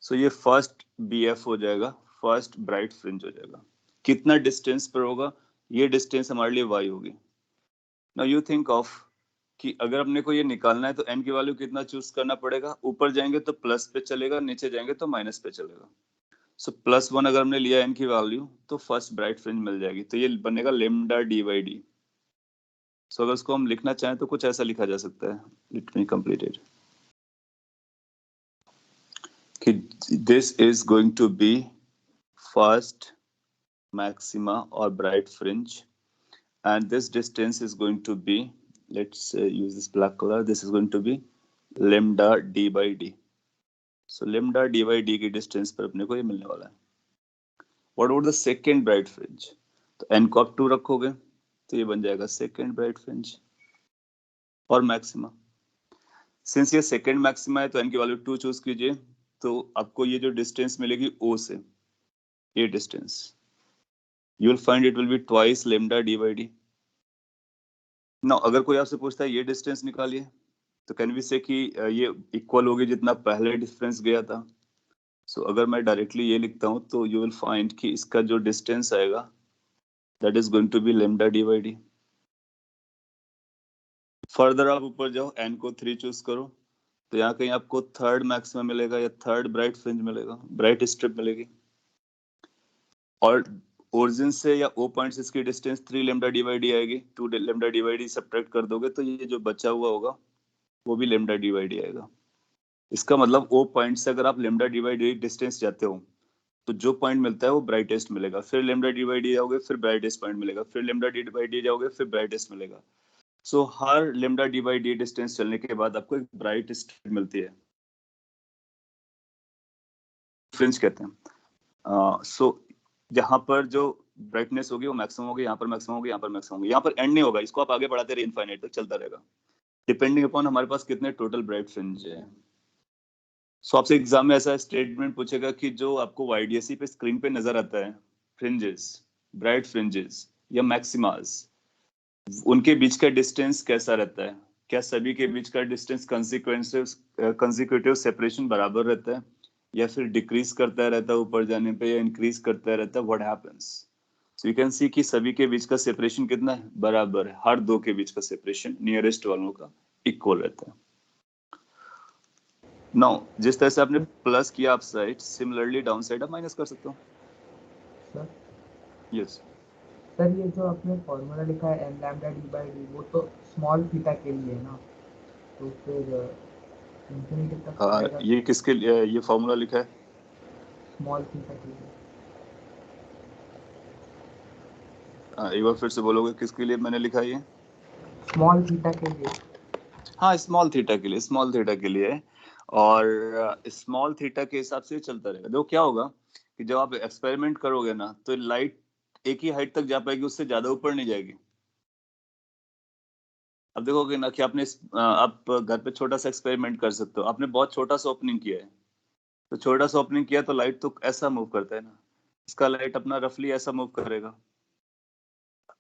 सो ये फर्स्ट BF हो जाएगा, फर्स्ट ब्राइट फ्रिंज हो जाएगा। कितना डिस्टेंस पर होगा, ये डिस्टेंस हमारे लिए y होगी। नाउ यू थिंक ऑफ कि अगर अपने को ये निकालना है तो n की वैल्यू कितना चूज करना पड़ेगा। ऊपर जाएंगे तो प्लस पे चलेगा, नीचे जाएंगे तो माइनस पे चलेगा। सो +1 अगर हमने लिया n की वैल्यू तो फर्स्ट ब्राइट फ्रिंज मिल जाएगी, तो ये बनेगा लेमडा d/d। सो अगर इसको हम लिखना चाहें तो कुछ ऐसा लिखा जा सकता है, लेट मी कंप्लीटेड, कि this is going to be first maxima or bright fringe, and this distance is going to be, let's use this black color, this is going to be lambda d/d। so lambda d/d की distance पर अपने को ये मिलने वाला है। what about the second bright fringe, तो n को आप 2 रखोगे तो ये बन जाएगा second bright fringe और maxima। सिंस ये सेकेंड मैक्सिमा है तो n की वैल्यू 2 चूज कीजिए, तो आपको ये जो डिस्टेंस मिलेगी O से, ये distance you will find it will be twice lambda d/d। now अगर कोई आपसे पूछता है ये डिस्टेंस निकालिए, तो कैन वी से कि ये इक्वल होगी जितना पहले डिफरेंस गया था। सो अगर मैं डायरेक्टली ये लिखता हूँ तो यू विल फाइंड कि इसका जो डिस्टेंस आएगा that is going to be lambda d/d। Further आप ऊपर जाओ, n को 3 चूज करो, तो यहाँ कहीं आपको थर्ड मैक्सिमम मिलेगा या थर्ड ब्राइट फ्रिंज मिलेगा, ब्राइट स्ट्रिप मिलेगी, और ओरिजिन से या O पॉइंट से इसकी डिस्टेंस 3 lambda d/d आएगी। 2 lambda d/d सब्ट्रैक्ट कर दोगे तो ये जो बचा हुआ होगा वो भी lambda d/d आएगा। इसका मतलब O पॉइंट से अगर आप lambda d/d डिस्टेंस जाते हो तो जो पॉइंट मिलता है वो ब्राइटेस्ट मिलेगा, फिर lambda d/d जाओगे फिर ब्राइटेस्ट पॉइंट मिलेगा, फिर lambda d/d जाओगे फिर ब्राइटेस्ट मिलेगा। सो हर lambda d/d डिस्टेंस चलने के बाद आपको एक ब्राइट स्ट्रिप मिलती है, फ्रिंज कहते हैं। सो जहां पर जो ब्राइटनेस होगी वो मैक्सिमम होगी, यहाँ पर मैक्सिमम होगी, यहाँ पर मैक्सिमम होगी, यहाँ पर एंड नहीं होगा, इसको आप आगे बढ़ाते रहिए, इनफाइनाइट तक चलता रहेगा, डिपेंडिंग अपॉन हमारे पास कितने टोटल ब्राइट फ्रिंज है। सो आपसे एग्जाम में ऐसा स्टेटमेंट पूछेगा कि जो आपको YDSE पे स्क्रीन पे नजर आता है, फ्रिंजेस, ब्राइट फ्रिंजेस या मैक्सिमास, उनके बीच का डिस्टेंस कैसा रहता है, क्या सभी के बीच का डिस्टेंस कंसेक्यूटिव सेपरेशन बराबर रहता है, या फिर डिक्रीज करता रहता है ऊपर जाने पे, या इंक्रीज करता रहता है, what happens. So you can see कि सभी के बीच का सेपरेशन कितना है, बराबर है, हर दो के बीच का सेपरेशन नियरेस्ट वालों का इक्वल रहता है। नाउ जिस तरह से आपने प्लस किया up side, similarly down side आप माइनस कर सकते हो। सर यस सर ये जो आपने फॉर्मूला लिखा है n लैम्डा d/d वो तो स्मॉल थीटा के लिए है ना, तो फिर इंफिनिटी तक आएगा ये किसके लिए ये फॉर्मूला लिखा है? स्मॉल थीटा के लिए। एक बार फिर से बोलोगे किसके लिए मैंने लिखा ये? स्मॉल थीटा के लिए। हाँ, स्मॉल थीटा के लिए, स्मॉल थीटा के लिए। और स्मॉल थीटा के हिसाब से चलता रहेगा। देखो क्या होगा कि जब आप एक्सपेरिमेंट करोगे ना तो लाइट एक ही हाइट तक जा पाएगी, उससे ज्यादा ऊपर नहीं जाएगी। अब देखोगे ना कि आप घर पे छोटा सा एक्सपेरिमेंट कर सकते हो। आपने बहुत छोटा सा ओपनिंग किया है, तो छोटा सा ओपनिंग किया तो लाइट तो ऐसा मूव करता है ना, इसका लाइट अपना रफली ऐसा मूव करेगा।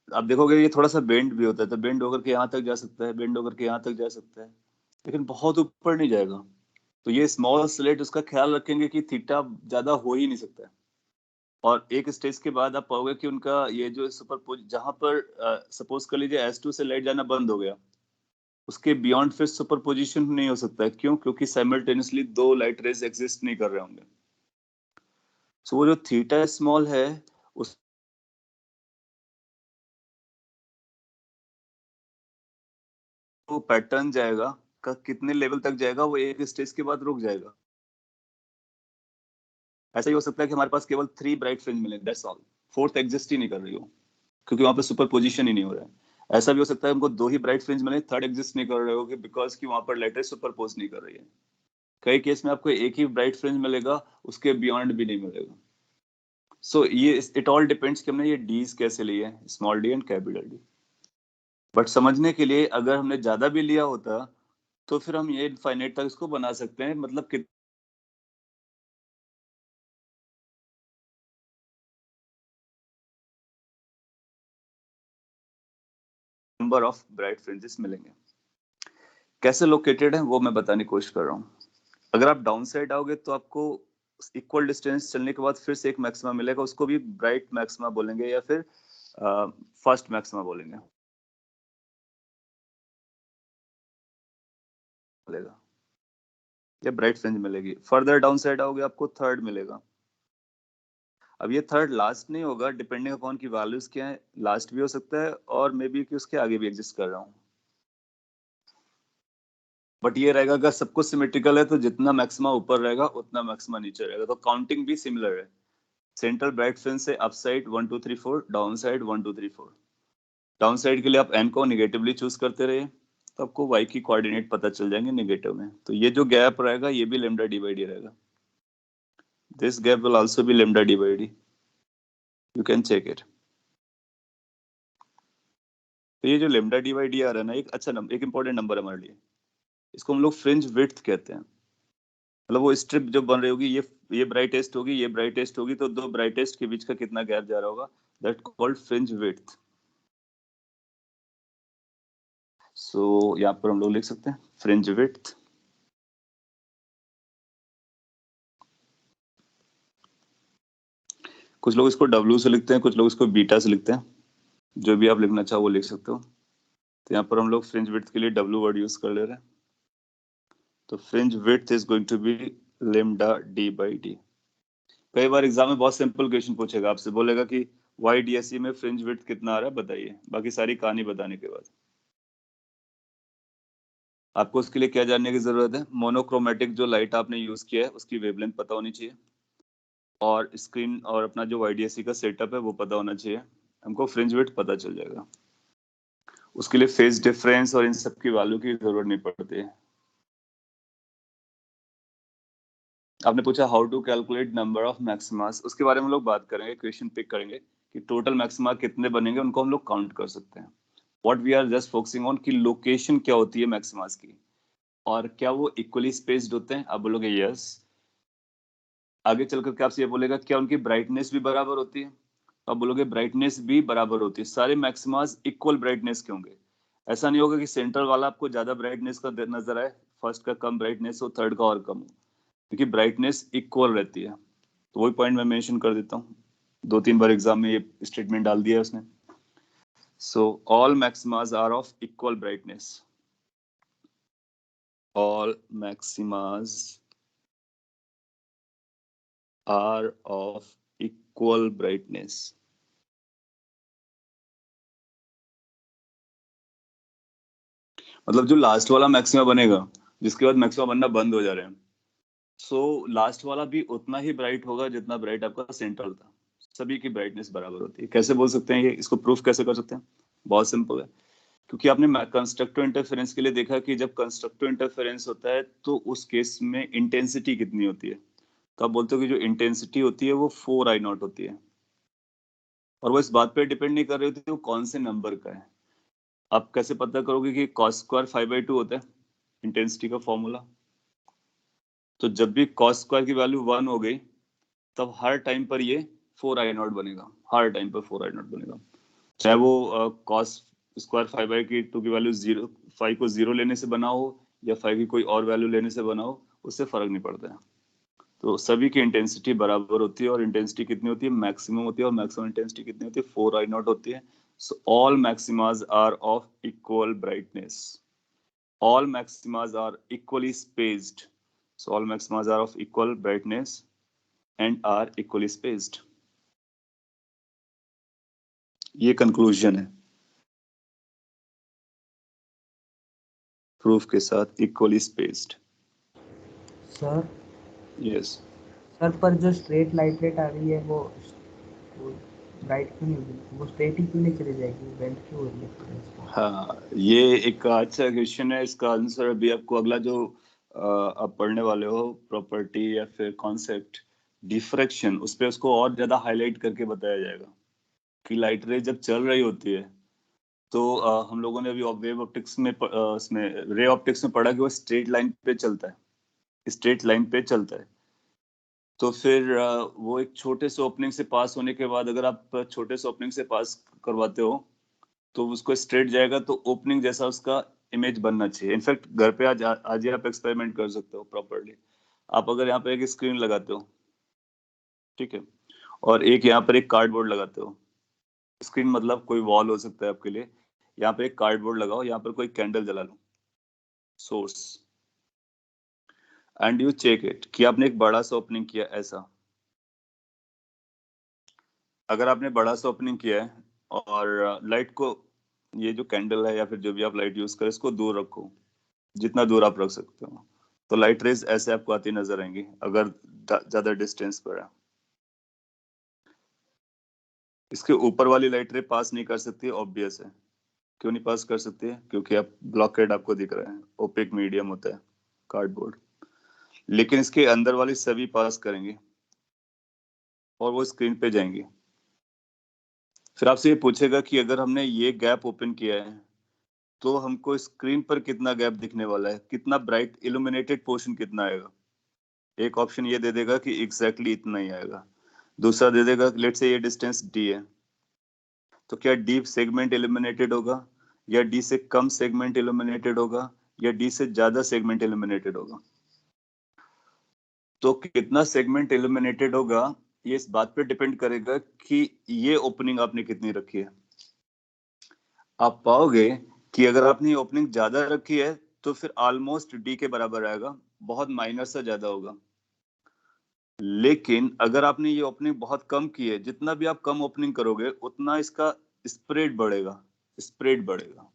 आप देखोगे ये थोड़ा सा बेंड भी होता है, तो बेंड होकर के यहाँ तक जा सकता है, बेंड होकर के यहाँ तक जा सकता है, लेकिन बहुत ऊपर नहीं जाएगा। तो ये स्मॉल स्लेट उसका ख्याल रखेंगे कि थीटा ज्यादा हो ही नहीं सकता है। और एक स्टेज के बाद आप पाओगे कि उनका ये जो सुपरपोज, जहां पर सपोज कर लीजिए S2 से लाइट जाना बंद हो गया, उसके बियॉन्ड फिर सुपरपोजिशन नहीं हो सकता है। क्यों? क्योंकि साइमल्टेनियसली दो लाइट रेज एग्जिस्ट नहीं कर रहे होंगे। सो वो जो थीटा स्मॉल है उस वो पैटर्न जाएगा का कितने लेवल तक जाएगा, वो एक स्टेज के बाद रुक जाएगा। ऐसा ही हो सकता है कि हमारे पास केवल 3 ब्राइट फ्रिंज मिले, दैट्स ऑल, फोर्थ एग्जिस्ट ही नहीं कर रही हो, क्योंकि वहां पे सुपरपोजिशन ही नहीं हो रहा है। ऐसा भी हो सकता है हमको 2 ही ब्राइट फ्रिंज मिले, थर्ड एग्जिस्ट नहीं कर रहे हो, बिकॉज कि वहां पर लाइटें सुपरपोज नहीं कर रही है। कई केस में आपको एक ही ब्राइट फ्रिंज मिलेगा, उसके बियॉन्ड भी नहीं मिलेगा। सो ये इट ऑल डिपेंड्स कि हमने ये डीज कैसे लिए हैं, small D and capital D. But समझने के लिए अगर हमने ज्यादा भी लिया होता तो फिर हम ये इनफाइनाइट तक इसको बना सकते हैं, मतलब कि नंबर ऑफ ब्राइट फ्रिंजेस मिलेंगे। कैसे लोकेटेड है वो मैं बताने की कोशिश कर रहा हूँ। अगर आप डाउन साइड आओगे तो आपको इक्वल डिस्टेंस चलने के बाद फिर से एक मैक्सिमा मिलेगा, उसको भी ब्राइट मैक्सिमा बोलेंगे या फिर फर्स्ट मैक्सिमा बोलेंगे। मिलेगा ये ब्राइट फ्रिंज मिलेगी। फर्दर डाउन साइड आओगे आपको थर्ड मिलेगा। अब ये थर्ड लास्ट नहीं होगा, डिपेंडिंग अपॉन की वैल्यूज क्या है, लास्ट भी हो सकता है और मे बी कि उसके आगे भी एग्जिस्ट कर रहा हूँ। बट ये रहेगा अगर सब कुछ सिमेट्रिकल है तो जितना मैक्सिमा ऊपर रहेगा उतना मैक्सिमा नीचे रहेगा, तो काउंटिंग भी सिमिलर है। सेंट्रल ब्राइट फ्रिंज से up side 1 2 3 4, down side 1 2 3 4। Down side के लिए आप n को निगेटिवली चूज करते रहिए तो आपको y की कोऑर्डिनेट पता चल जाएंगे निगेटिव में। तो ये जो गैप रहेगा ये भी लैम्डा डी बाई डी रहेगा। This gap will also be lambda D by D, you can check it. तो ये जो लैम्डा डी बाई डी आ रहा है ना, एक अच्छा नंबर, एक इंपॉर्टेंट नंबर है हमारे लिए। इसको हम लोग फ्रिंज विड्थ कहते हैं। मतलब वो स्ट्रिप जो बन रही होगी, ये ब्राइटेस्ट होगी, ये ब्राइटेस्ट होगी, तो दो ब्राइटेस्ट के बीच का कितना गैप जा रहा होगा, दैट कॉल्ड फ्रिंज विड्थ। सो यहाँ पर हम लोग लिख सकते हैं फ्रिंज विड्थ। कुछ लोग इसको W से लिखते हैं, कुछ लोग इसको बीटा से लिखते हैं, जो भी आप लिखना चाहो वो लिख सकते हो। तो यहाँ पर हम लोग फ्रिंज विड्थ के लिए W वर्ड यूज कर ले रहे हैं। तो fringe width is going to be lambda D by D. कई बार एग्जाम में बहुत सिंपल क्वेश्चन पूछेगा, आपसे बोलेगा कि YDSE में फ्रिंज विड्थ कितना आ रहा है बताइए, बाकी सारी कहानी बताने के बाद आपको उसके लिए क्या जानने की जरूरत है, मोनोक्रोमेटिक जो लाइट आपने यूज किया है उसकी वेवलेंथ पता होनी चाहिए, और स्क्रीन और अपना जो YDSE का सेटअप है वो पता होना चाहिए। हमको फ्रिंज विड्थ पता चल जाएगा। उसके लिए फेज डिफरेंस और इन सब की वैल्यू की जरूरत नहीं पड़ती है। आपने पूछा how to calculate number of maximas, उसके बारे में लोग बात करेंगे, क्वेश्चन पिक करेंगे कि टोटल मैक्सिमा कितने बनेंगे, उनको हम लोग काउंट कर सकते हैं। What we are just focusing on कि लोकेशन क्या होती है मैक्सिमास की, और क्या वो इक्वली स्पेस्ड होते हैं। आप बोलोगे यस। आगे चल करके आपसे ये बोलेगा क्या उनकी ब्राइटनेस भी बराबर होती है, तो आप बोलोगे ब्राइटनेस भी बराबर होती है। सारे मैक्सिमास इक्वल ब्राइटनेस के होंगे। ऐसा नहीं होगा कि सेंटर वाला आपको ज्यादा ब्राइटनेस का नजर आए, फर्स्ट का कम ब्राइटनेस हो, थर्ड का और कम हो, क्योंकि ब्राइटनेस इक्वल रहती है। तो वही पॉइंट मैं मेंशन कर देता हूँ, 2-3 बार एग्जाम में ये स्टेटमेंट डाल दिया है उसने। So all maximas are of equal brightness, all maximas are of equal brightness. मतलब जो लास्ट वाला मैक्सिमा बनेगा, जिसके बाद मैक्सिमा बनना बंद हो जा रहे हैं, सो लास्ट वाला भी उतना ही ब्राइट होगा जितना ब्राइट आपका सेंट्रल था। सभी की ब्राइटनेस बराबर होती है। कैसे बोल सकते हैं ये, इसको प्रूफ कैसे कर सकते हैं? बहुत सिंपल है, क्योंकि आपने कंस्ट्रक्टिव इंटरफेरेंस के लिए देखा कि जब कंस्ट्रक्टिव इंटरफेरेंस होता है तो उस केस में इंटेंसिटी कितनी होती है? तो आप बोलते हो कि जो इंटेंसिटी होती है वो 4I0 होती है, और वो इस बात पे डिपेंड नहीं कर रही होती वो कौन से नंबर का है। आप कैसे पता करोगे कि cos स्क्वायर 5/2 होता है इंटेंसिटी का फॉर्मूला? तो जब भी cos स्क्वायर की वैल्यू 1 हो गई तब हर टाइम पर ये 4I0 बनेगा, हर टाइम पर 4I0 बनेगा, चाहे वो cos स्क्वायर 5/2 की वैल्यू 5 को 0 लेने से बना हो या 5 की कोई और वैल्यू लेने से बना हो, उससे फर्क नहीं पड़ता है। तो सभी की इंटेंसिटी बराबर होती है, और इंटेंसिटी कितनी होती है? मैक्सिमम होती है, और मैक्सिमम इंटेंसिटी कितनी होती है? 4I0 होती है। So all maximas are of equal brightness, all maximas are equally spaced, so all maximas are of equal brightness and are equally spaced. ये कंक्लूजन है प्रूफ के साथ, equally spaced. Sir yes, sir पर जो straight light rate आ रही है वो bright क्यों नहीं होगी? वो स्ट्रेट ही क्यों नहीं चली जाएगी, वो बेंड क्यों हो रही है इसको? हाँ, ये एक अच्छा क्वेश्चन है। इसका आंसर अभी आपको अगला जो आप पढ़ने वाले हो, प्रॉपर्टी या फिर कॉन्सेप्ट डिफ्रैक्शन, उस पे उसको और ज्यादा हाईलाइट करके बताया जाएगा कि लाइट रे जब चल रही होती है तो हम लोगों ने अभी वेव ऑप्टिक्स में इसमें रे ऑप्टिक्स में पढ़ा कि वो स्ट्रेट लाइन पे चलता है, स्ट्रेट लाइन पे चलता है। तो फिर वो एक छोटे से ओपनिंग से पास होने के बाद अगर आप छोटे से ओपनिंग से पास करवाते हो तो उसको स्ट्रेट जाएगा, तो ओपनिंग जैसा उसका इमेज बनना चाहिए। इनफैक्ट घर पे आज ही आप एक्सपेरिमेंट कर सकते हो प्रॉपरली। आप अगर यहाँ पे एक स्क्रीन लगाते हो, ठीक है, और एक यहाँ पर एक कार्डबोर्ड लगाते हो, स्क्रीन मतलब कोई वॉल हो सकता है आपके लिए, यहाँ पे एक कार्डबोर्ड लगाओ, यहाँ पर कोई कैंडल जला लो, source, and you check it कि आपने एक बड़ा सा ओपनिंग किया ऐसा। अगर आपने बड़ा सा ओपनिंग किया है और लाइट को, ये जो कैंडल है या फिर जो भी आप लाइट यूज करें, इसको दूर रखो, जितना दूर आप रख सकते हो, तो लाइट रेज ऐसे आपको आती नजर आएंगी अगर ज्यादा डिस्टेंस पर है। इसके ऊपर वाली लाइट रे पास नहीं कर सकती, ऑब्वियस है। क्यों नहीं पास कर सकती है? क्योंकि आप ब्लॉकेड आपको दिख रहा है, ओपेक मीडियम होता है कार्डबोर्ड। लेकिन इसके अंदर वाली सभी पास करेंगे और वो स्क्रीन पे जाएंगी। फिर आपसे ये पूछेगा कि अगर हमने ये गैप ओपन किया है तो हमको स्क्रीन पर कितना गैप दिखने वाला है, कितना ब्राइट इल्यूमिनेटेड पोर्शन कितना आएगा। एक ऑप्शन ये दे देगा कि एग्जैक्टली इतना ही आएगा, दूसरा दे देगा लेट से ये डिस्टेंस डी है, तो क्या डी सेगमेंट इल्यूमिनेटेड होगा, या डी से कम सेगमेंट इल्यूमिनेटेड होगा, या डी से ज्यादा सेगमेंट इल्यूमिनेटेड होगा। तो कितना सेगमेंट इल्यूमिनेटेड होगा ये इस बात पे डिपेंड करेगा कि ये ओपनिंग आपने कितनी रखी है। आप पाओगे कि अगर आपने ये ओपनिंग ज्यादा रखी है तो फिर ऑलमोस्ट डी के बराबर आएगा, बहुत माइनर सा ज्यादा होगा। लेकिन अगर आपने ये ओपनिंग बहुत कम की है, जितना भी आप कम ओपनिंग करोगे उतना इसका स्प्रेड बढ़ेगा, स्प्रेड बढ़ेगा।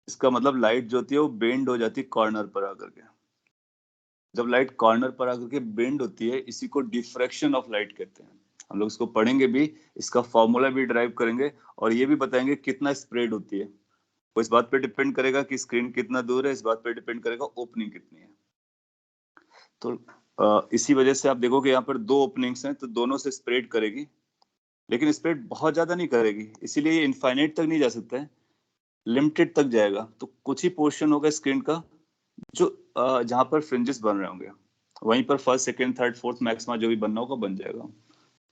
इसका मतलब लाइट जो होती है वो बेंड हो जाती है कॉर्नर पर आकर के। जब लाइट कॉर्नर पर आकर के बेंड होती है, इसी को डिफ्रैक्शन ऑफ लाइट कहते हैं। हम लोग इसको पढ़ेंगे भी, इसका फॉर्मूला भी ड्राइव करेंगे, और ये भी बताएंगे कितना स्प्रेड होती है। वो इस बात पे डिपेंड करेगा कि स्क्रीन कितना दूर है, इस बात पे डिपेंड करेगा ओपनिंग कितनी है। तो इसी वजह से आप देखोगे यहाँ पर दो ओपनिंग्स हैं, तो दोनों से स्प्रेड करेगी, लेकिन स्प्रेड बहुत ज्यादा नहीं करेगी, इसीलिए ये इनफाइनाइट तक नहीं जा सकता है, लिमिटेड तक जाएगा। तो कुछ ही पोर्शन होगा स्क्रीन का जो जहां पर फ्रिंजेस बन रहे होंगे, वहीं पर first second third fourth maxima जो भी बनना होगा बन जाएगा।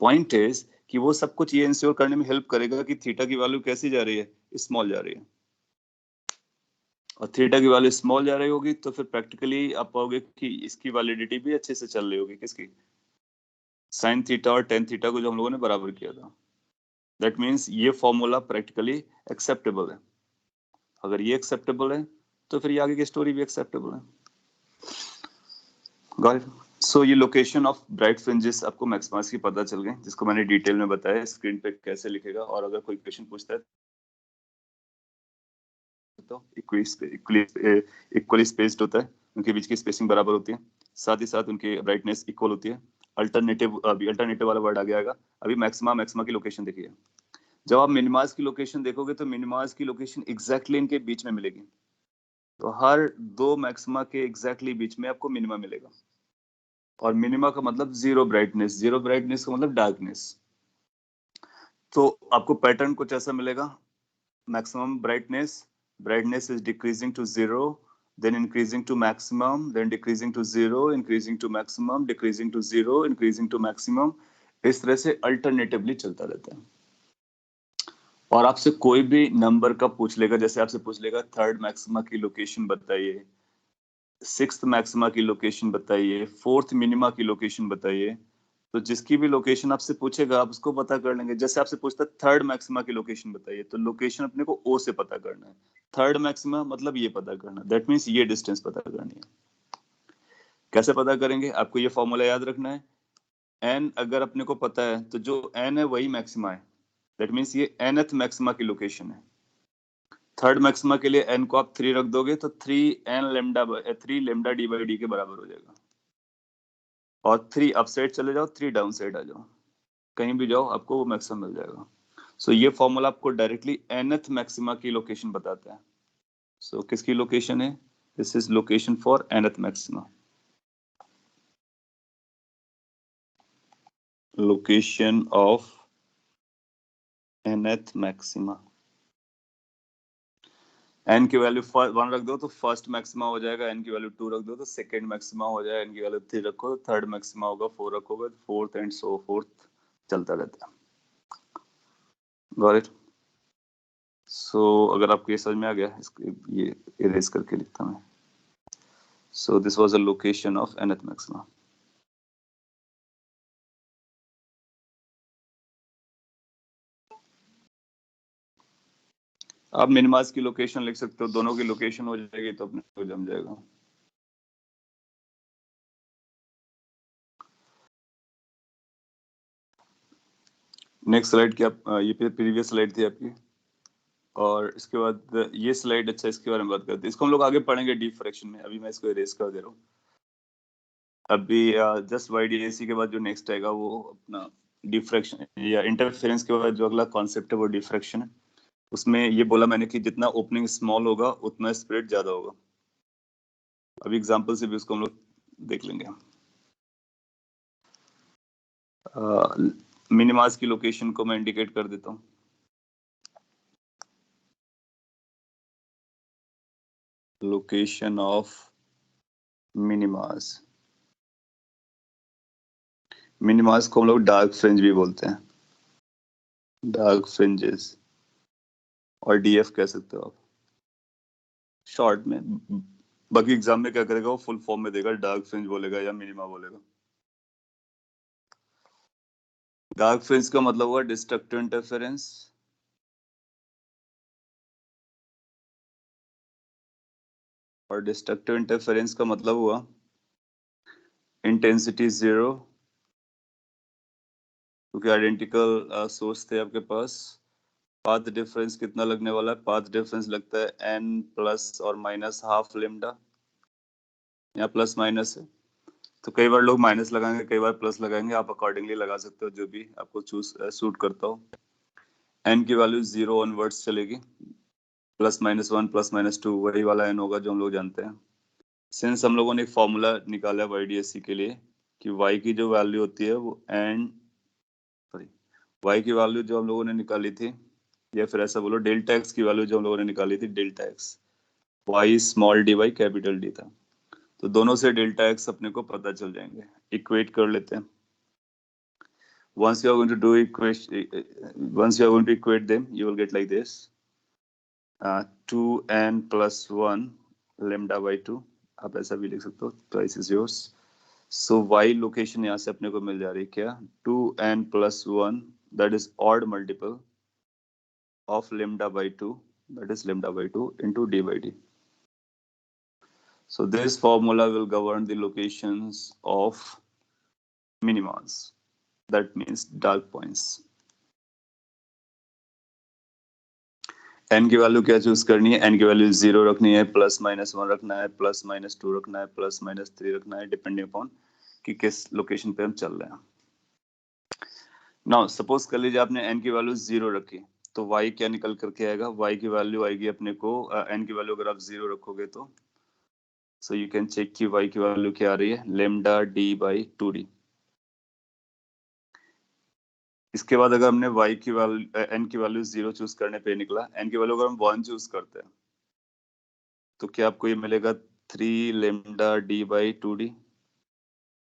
पॉइंट इज कि वो सब कुछ ये इंश्योर करने में हेल्प करेगा कि थीटा की वैल्यू कैसी जा रही है, स्मॉल जा रही है। और थीटा की वैल्यू स्मॉल जा रही होगी तो फिर प्रैक्टिकली आप पाओगे कि इसकी वैलिडिटी भी अच्छे से चल रही होगी, किसकी, साइन थीटा और टेन थीटा को जो हम लोगों ने बराबर किया था। दैट मीन्स ये फॉर्मूला प्रैक्टिकली एक्सेप्टेबल है। अगर ये एक्सेप्टेबल है तो फिर ये आगे की स्टोरी भी एक्सेप्टेबल है। Got it? सो ये लोकेशन ऑफ ब्राइट फ्रिंजेस आपको मैक्सिमास की पता चल गई, जिसको मैंने डिटेल में बताया स्क्रीन पे कैसे लिखेगा। और अगर कोई क्वेश्चन पूछता है तो इक्वली स्पेस्ड होता है, उनके बीच की स्पेसिंग बराबर होती है, साथ ही साथ उनकी ब्राइटनेस इक्वल होती है, अल्टरनेटिव वाला वर्ड आ गया। अभी मैक्सिमा की लोकेशन देखिए, जब आप मिनिमास की लोकेशन देखोगे तो मिनिमास की लोकेशन एग्जैक्टली इनके बीच में मिलेगी। तो हर दो मैक्सिमा के एग्जैक्टली बीच में आपको मिनिमा मिलेगा। और मिनिमा का मतलब जीरो ब्राइटनेस का मतलब डार्कनेस। तो आपको पैटर्न कुछ ऐसा मिलेगा, maximum brightness is decreasing to 0, then increasing to maximum, then decreasing to 0, increasing to maximum, decreasing to 0, increasing to maximum। इस तरह से अल्टरनेटिवली चलता रहता है। और आपसे कोई भी नंबर का पूछ लेगा, जैसे आपसे पूछ लेगा थर्ड मैक्सिमा की लोकेशन बताइए, सिक्स्थ मैक्सिमा की लोकेशन बताइए, फोर्थ मिनिमा की लोकेशन बताइए, तो जिसकी भी लोकेशन आपसे पूछेगा आप उसको पता कर लेंगे। जैसे आपसे पूछता है थर्ड मैक्सिमा की लोकेशन बताइए, तो लोकेशन अपने को ओ से पता करना है। थर्ड मैक्सिमा मतलब ये पता करना, दैट मीन्स ये डिस्टेंस पता करनी है। कैसे पता करेंगे? आपको ये फॉर्मूला याद रखना है। एन अगर अपने को पता है तो जो एन है वही मैक्सिमा है, दैट मीन्स ये nth मैक्सिमा की लोकेशन है। थर्ड मैक्सिमा के लिए एन को आप 3 रख दोगे तो 3 लेमडा डी बाई डी के बराबर हो जाएगा। और 3 अप साइड चले जाओ, 3 डाउन साइड आ जाओ, कहीं भी जाओ आपको वो मैक्सिमम मिल जाएगा। सो ये फॉर्मूला आपको डायरेक्टली nth मैक्सिमा की लोकेशन बताता है। सो किसकी लोकेशन है? This is location for nth maxima. Location of nth maxima. n की वैल्यू 1 रख दो तो फर्स्ट मैक्सिमा हो जाएगा, n की वैल्यू 2 रख दो तो सेकंड मैक्सिमा हो जाएगा, n की वैल्यू 3 रखो तो थर्ड मैक्सिमा होगा, 4 रखोगे तो फोर्थ एंड सो फोर्थ चलता रहता है। Got it? सो अगर आपको ये समझ में आ गया, इसको ये इरेज करके लिखता हूं। So this was a location of nth maxima. आप मिनिमास की लोकेशन लिख सकते हो, दोनों की लोकेशन हो जाएगी तो अपने को जम जाएगा। नेक्स्ट स्लाइड की आप ये प्रीवियस स्लाइड थी आपकी, और इसके बाद ये स्लाइड, अच्छा इसके बारे में बात करते हैं। इसको हम लोग आगे पढ़ेंगे डिफ्रैक्शन में, अभी मैं इसको इरेज कर दे रहा हूँ। अभी जस्ट YDAC के बाद जो नेक्स्ट आएगा वो अपना डिफ्रैक्शन या इंटरफेरेंस के बाद जो अगला कॉन्सेप्ट है वो डिफ्रैक्शन है। उसमें ये बोला मैंने कि जितना ओपनिंग स्मॉल होगा उतना स्प्रेड ज्यादा होगा। अभी एग्जांपल से भी उसको हम लोग देख लेंगे। मिनिमास की लोकेशन को मैं इंडिकेट कर देता हूँ। लोकेशन ऑफ मिनिमास, मिनिमास को हम लोग डार्क फ्रिंज भी बोलते हैं, डार्क फ्रिंजेस, और डीएफ कह सकते हो आप शॉर्ट में। बाकी एग्जाम में क्या करेगा, वो फुल फॉर्म में देगा, डार्क फ्रिंज बोलेगा या मिनिमा बोलेगा। डार्क फ्रिंज का मतलब हुआ डिस्ट्रक्टिव इंटरफेरेंस, और डिस्ट्रक्टिव इंटरफेरेंस का मतलब हुआ इंटेंसिटी 0, क्योंकि आइडेंटिकल सोर्स थे आपके पास। पाथ डिफरेंस कितना लगने वाला है? पाथ डिफरेंस लगता है n प्लस और माइनस हाफ लेमडा, या प्लस माइनस है। तो कई बार लोग माइनस लगाएंगे, कई बार प्लस लगाएंगे, आप अकॉर्डिंगली लगा सकते हो, जो भी आपको सूट करता हो। n की वैल्यू 0 ऑनवर्ड्स चलेगी, +-1 +-2 वही वाला n होगा जो हम लोग जानते हैं। सिंस हम लोगों ने एक फॉर्मूला निकाला है YDAC के लिए कि y की जो वैल्यू होती है वो y की वैल्यू जो हम लोगों ने निकाली थी, या फिर ऐसा बोलो डेल्टा x की वैल्यू जो हम लोगों ने निकाली थी, delta x, y small dy capital D था। तो दोनों से डेल्टा x अपने को पता चल जाएंगे। इक्वेट कर लेते हैं। Once you are going to do once you are going to equate them, you will get like this: 2n plus 1 lambda by 2, आप ऐसा भी लिख सकते हो, twice is yours। So y location यहाँ से अपने को मिल जा रही है क्या? 2n plus 1, that is odd multiple of lambda by 2, that is lambda by 2 into d by d। So this formula will govern the locations of minimas, that means dark points। n की value क्या choose करनी है? n की value 0 रखनी है, +-1 रखना है, +-2 रखना है, +-3 रखना है, डिपेंडिंग अपॉन कि किस लोकेशन पे हम चल रहे हैं। नाउ सपोज कर लीजिए आपने n की वैल्यू 0 रखी, तो y क्या निकल करके आएगा, y की वैल्यू आएगी अपने को n की वैल्यू अगर आप 0 रखोगे तो सो यू कैन चेक कि y की वैल्यू क्या आ रही है, लेमडा d बाई 2d। इसके बाद अगर हमने y की वैल्यू n की वैल्यू 0 चूज करने पे निकला, n की वैल्यू अगर हम 1 चूज करते हैं तो क्या आपको ये मिलेगा 3 लेमडा d बाई 2d।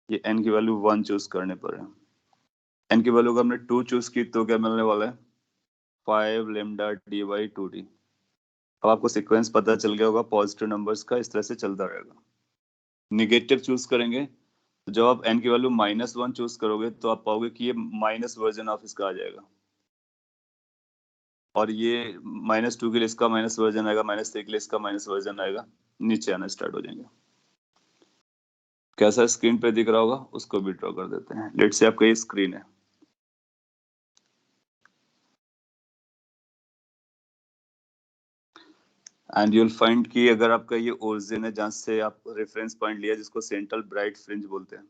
ये n की वैल्यू 1 चूज करने पर है। n की वैल्यू अगर हमने 2 चूज की तो क्या मिलने वाला है, 5 लेमडा d बाई 2d। अब आपको सीक्वेंस पता चल गया होगा पॉजिटिव नंबर्स का, इस तरह से चलता रहेगा। निगेटिव चूज करेंगे तो जब आप n की वैल्यू -1 चूज करोगे तो आप पाओगे कि ये माइनस वर्जन ऑफ इसका आ जाएगा, और ये -2 के लिए इसका माइनस वर्जन आएगा, -3 के लिए इसका माइनस वर्जन आएगा, नीचे आना स्टार्ट हो जाएंगे। कैसा स्क्रीन पे दिख रहा होगा उसको भी ड्रॉ कर देते हैं। लेट्स से आपका ये स्क्रीन है, एंड यूल फाइंड कि अगर आपका ये ओरिजिन है जहां से आप रेफरेंस पॉइंट लिया जिसको सेंट्रल ब्राइट फ्रिंज बोलते हैं,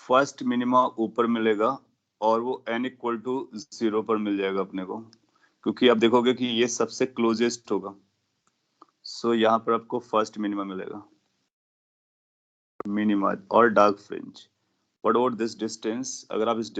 फर्स्ट मिनिमा ऊपर मिलेगा और वो n इक्वल टू 0 पर मिल जाएगा अपने को, क्योंकि आप देखोगे कि ये सबसे क्लोजेस्ट होगा। सो यहाँ पर आपको फर्स्ट मिनिमा मिलेगा, मिनिमा और dark fringe. What about this distance, अगर आप इस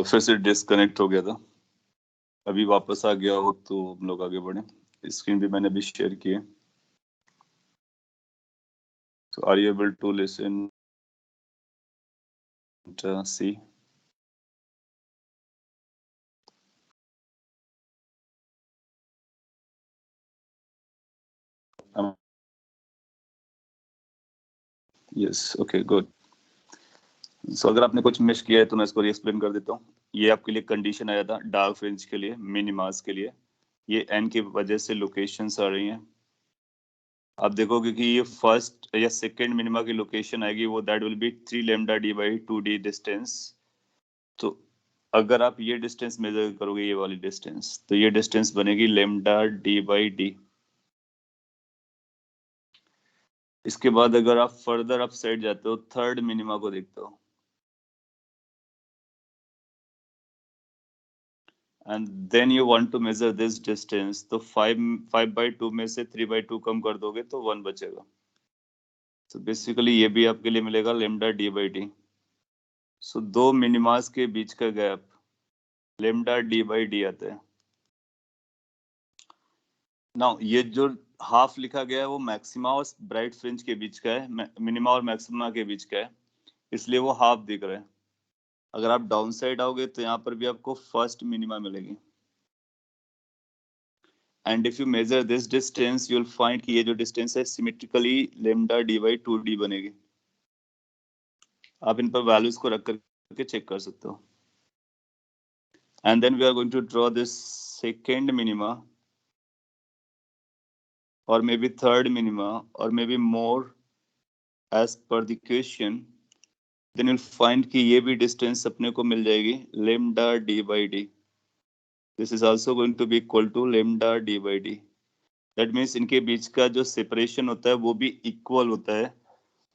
फिर से डिस्कनेक्ट हो गया था, अभी वापस आ गया हो तो हम लोग आगे बढ़े। स्क्रीन भी मैंने अभी शेयर की है, तो are you able to listen see? Yes, okay, good. So अगर आपने कुछ मिस किया है तो मैं इसको एक्सप्लेन कर देता हूँ। ये आपके लिए कंडीशन आया था डार्क फ्रिंज के लिए, मिनिमास के लिए। ये n की वजह से लोकेशंस आ रही हैं। आप देखोगे कि ये फर्स्ट या सेकंड मिनिमा की लोकेशन आएगी, वो that will be 3 lambda d by 2d distance. तो अगर आप ये डिस्टेंस मेजर करोगे, ये वाली डिस्टेंस, तो ये डिस्टेंस बनेगी लेमडा d बाई d। इसके बाद अगर आप फर्दर अप साइड जाते हो, थर्ड मिनिमा को देखते हो, and then you want to measure this distance, तो 5/2 में से 3/2 कम कर दोगे तो 1 बचेगा। तो बेसिकली ये भी आपके लिए मिलेगा लेमडा d बाई डी। सो दो मिनिमास के बीच का gap lambda d by D आता है। नाउ ये जो हाफ लिखा गया है वो मैक्सिमा और ब्राइट फ्रिंज के बीच का है, मिनिमा और मैक्सिमा के बीच का है, इसलिए वो हाफ दिख रहा है। अगर आप डाउन साइड आओगे तो यहाँ पर भी आपको फर्स्ट मिनिमा मिलेगी। And if you measure this distance you will find कि ये जो डिस्टेंस है symmetrically lambda D by 2d बनेगी। आप इन पर वैल्यूज को रख करके चेक कर सकते हो। And then we are going to draw this second minima or maybe third minima or maybe more as per the question, then you'll find कि ये भी distance अपने को मिल जाएगी lambda d by d. This is also going to be equal to lambda d by d. That means इनके बीच का जो separation होता है वो भी equal होता है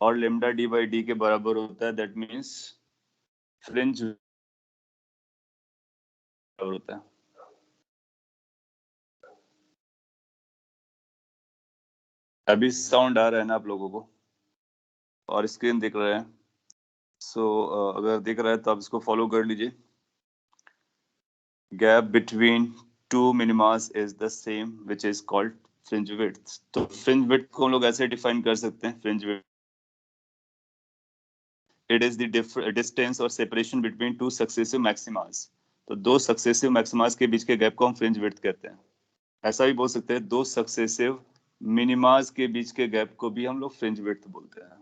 और lambda d by d के बराबर होता है। That means fringe बराबर होता है। अभी साउंड आ रहा है ना आप लोगों को और स्क्रीन दिख रहा है? सो अगर दिख रहा है तो आप इसको फॉलो कर लीजिए। Gap between two minimas is the same, which is called fringe width. तो fringe width को हम लोग ऐसे डिफाइन कर सकते हैं, fringe width it is the distance or separation between two successive maximas. तो दो successive maximas के बीच के गैप को हम fringe width कहते हैं। ऐसा भी बोल सकते हैं दो successive minimas के बीच के गैप को भी हम लोग fringe width बोलते हैं।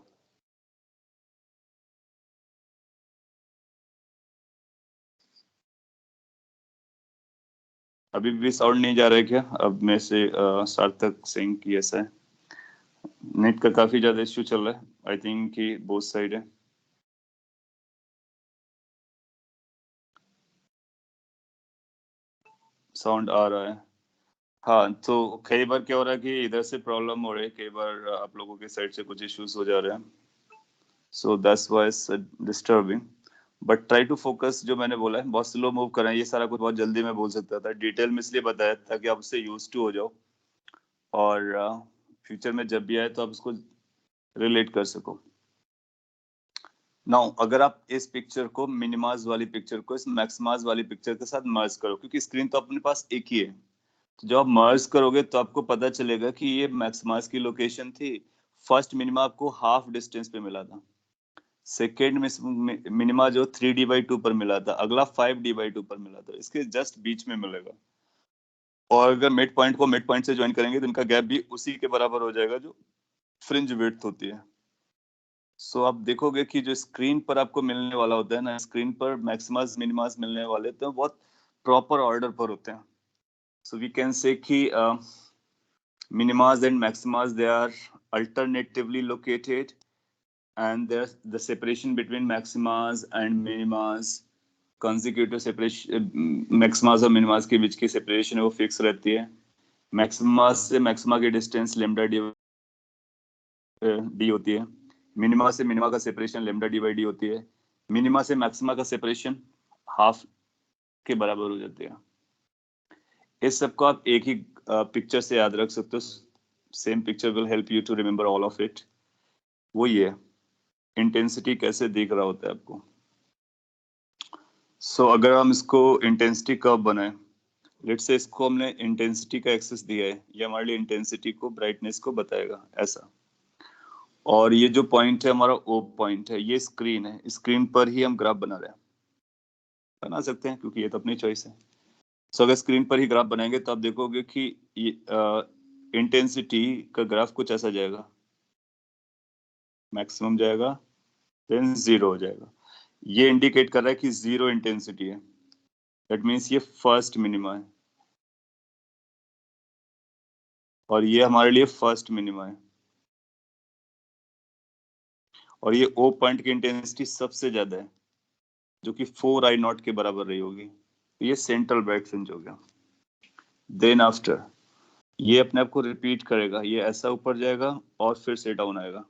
अभी भी साउंड नहीं जा रहा है क्या? अब में से सार्थक सिंह की ऐसा है, नेट का काफी ज्यादा इश्यू चल रहा है, आई थिंक कि बोथ साइड है। साउंड आ रहा है? हाँ, तो कई बार क्या हो रहा है कि इधर से प्रॉब्लम हो रही है, कई बार आप लोगों के साइड से कुछ इश्यूज हो जा रहे हैं, so that's why it's disturbing. But try to focus. जो मैंने बोला है बहुत स्लो मूव कर रहे हैं, ये सारा कुछ बहुत जल्दी में बोल सकता था, डिटेल में इसलिए बताया ताकि आप उससे यूज टू हो जाओ और फ्यूचर में जब भी आए तो आप उसको रिलेट कर सको। नाउ अगर आप इस पिक्चर को मिनिमाज वाली पिक्चर को इस मैक्सिमाज वाली पिक्चर के साथ मर्ज करो, क्योंकि स्क्रीन तो अपने पास एक ही है, तो जब आप मर्ज करोगे तो आपको पता चलेगा कि ये मैक्सिमाज की लोकेशन थी। फर्स्ट मिनिमा आपको हाफ डिस्टेंस पे मिला था, सेकेंड मिनिमा जो 3d/2 पर मिला था, अगला 5d/2 पर मिला था, इसके जस्ट बीच में मिलेगा। और अगर मिड पॉइंट को मिड पॉइंट से ज्वाइन करेंगे तो इनका गैप भी उसी के बराबर हो जाएगा जो फ्रिंज विड्थ होती है। सो आप देखोगे कि जो स्क्रीन पर आपको मिलने वाला होता है ना, स्क्रीन पर मैक्सिमास मिनिमास मिलने वाले तो बहुत प्रॉपर ऑर्डर पर होते हैं। सो वी कैन से कि minimas and maximas, they are alternatively located, and there's the separation between maximas and minimas, consecutive separation, maximas और minimas के बीच की separation है वो फिक्स रहती है। मैक्सिमा से मैक्सिमा की डिस्टेंस लेमडा डी होती है, मिनिमा से मिनिमा का separation lambda D by D होती है, मिनिमा से मैक्सिमा का सेपरेशन हाफ के बराबर हो जाती है। इस सबको आप एक ही पिक्चर से याद रख सकते हो। Same picture will help you to remember all of it. वो ये इंटेंसिटी कैसे दिख रहा होता है आपको। सो अगर हम इसको इंटेंसिटी कर्व बनाए, लेट्स से इसको हमने इंटेंसिटी का एक्सेस दिया है, ये हमारे लिए इंटेंसिटी को ब्राइटनेस को बताएगा ऐसा। और ये जो पॉइंट है हमारा ओ पॉइंट है, ये स्क्रीन है, स्क्रीन पर ही हम ग्राफ बना रहे हैं, बना सकते हैं क्योंकि ये तो अपनी चॉइस है। सो अगर स्क्रीन पर ही ग्राफ बनाएंगे तो आप देखोगे कि इंटेंसिटी का ग्राफ कुछ ऐसा जाएगा, मैक्सिमम जाएगा देन जीरो हो जाएगा। ये इंडिकेट कर रहा है कि जीरो इंटेंसिटी है, दैट मीन्स ये फर्स्ट मिनिमा है और ये हमारे लिए फर्स्ट मिनिमा है। और ये ओ पॉइंट की इंटेंसिटी सबसे ज्यादा है जो कि 4I0 के बराबर रही होगी, ये सेंट्रल ब्राइट फ्रिंज हो गया। देन आफ्टर ये अपने आप को रिपीट करेगा, ये ऐसा ऊपर जाएगा और फिर से डाउन आएगा।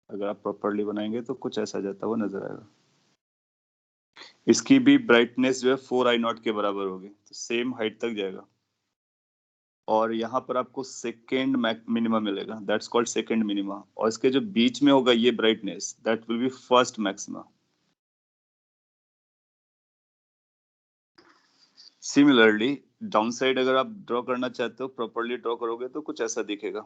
अगर आप प्रॉपर्ली बनाएंगे तो कुछ ऐसा जाता हुआ नजर आएगा। इसकी भी ब्राइटनेस जो है 4I0 के बराबर होगी, तो सेम हाइट तक जाएगा। और यहाँ पर आपको सेकेंड मिनिमा मिलेगा, दैट्स कॉल्ड सेकेंड मिनिमा। और इसके जो बीच में होगा ये brightness, that will be first maxima. Similarly down side अगर आप ड्रॉ करना चाहते हो, प्रॉपर्ली ड्रॉ करोगे तो कुछ ऐसा दिखेगा,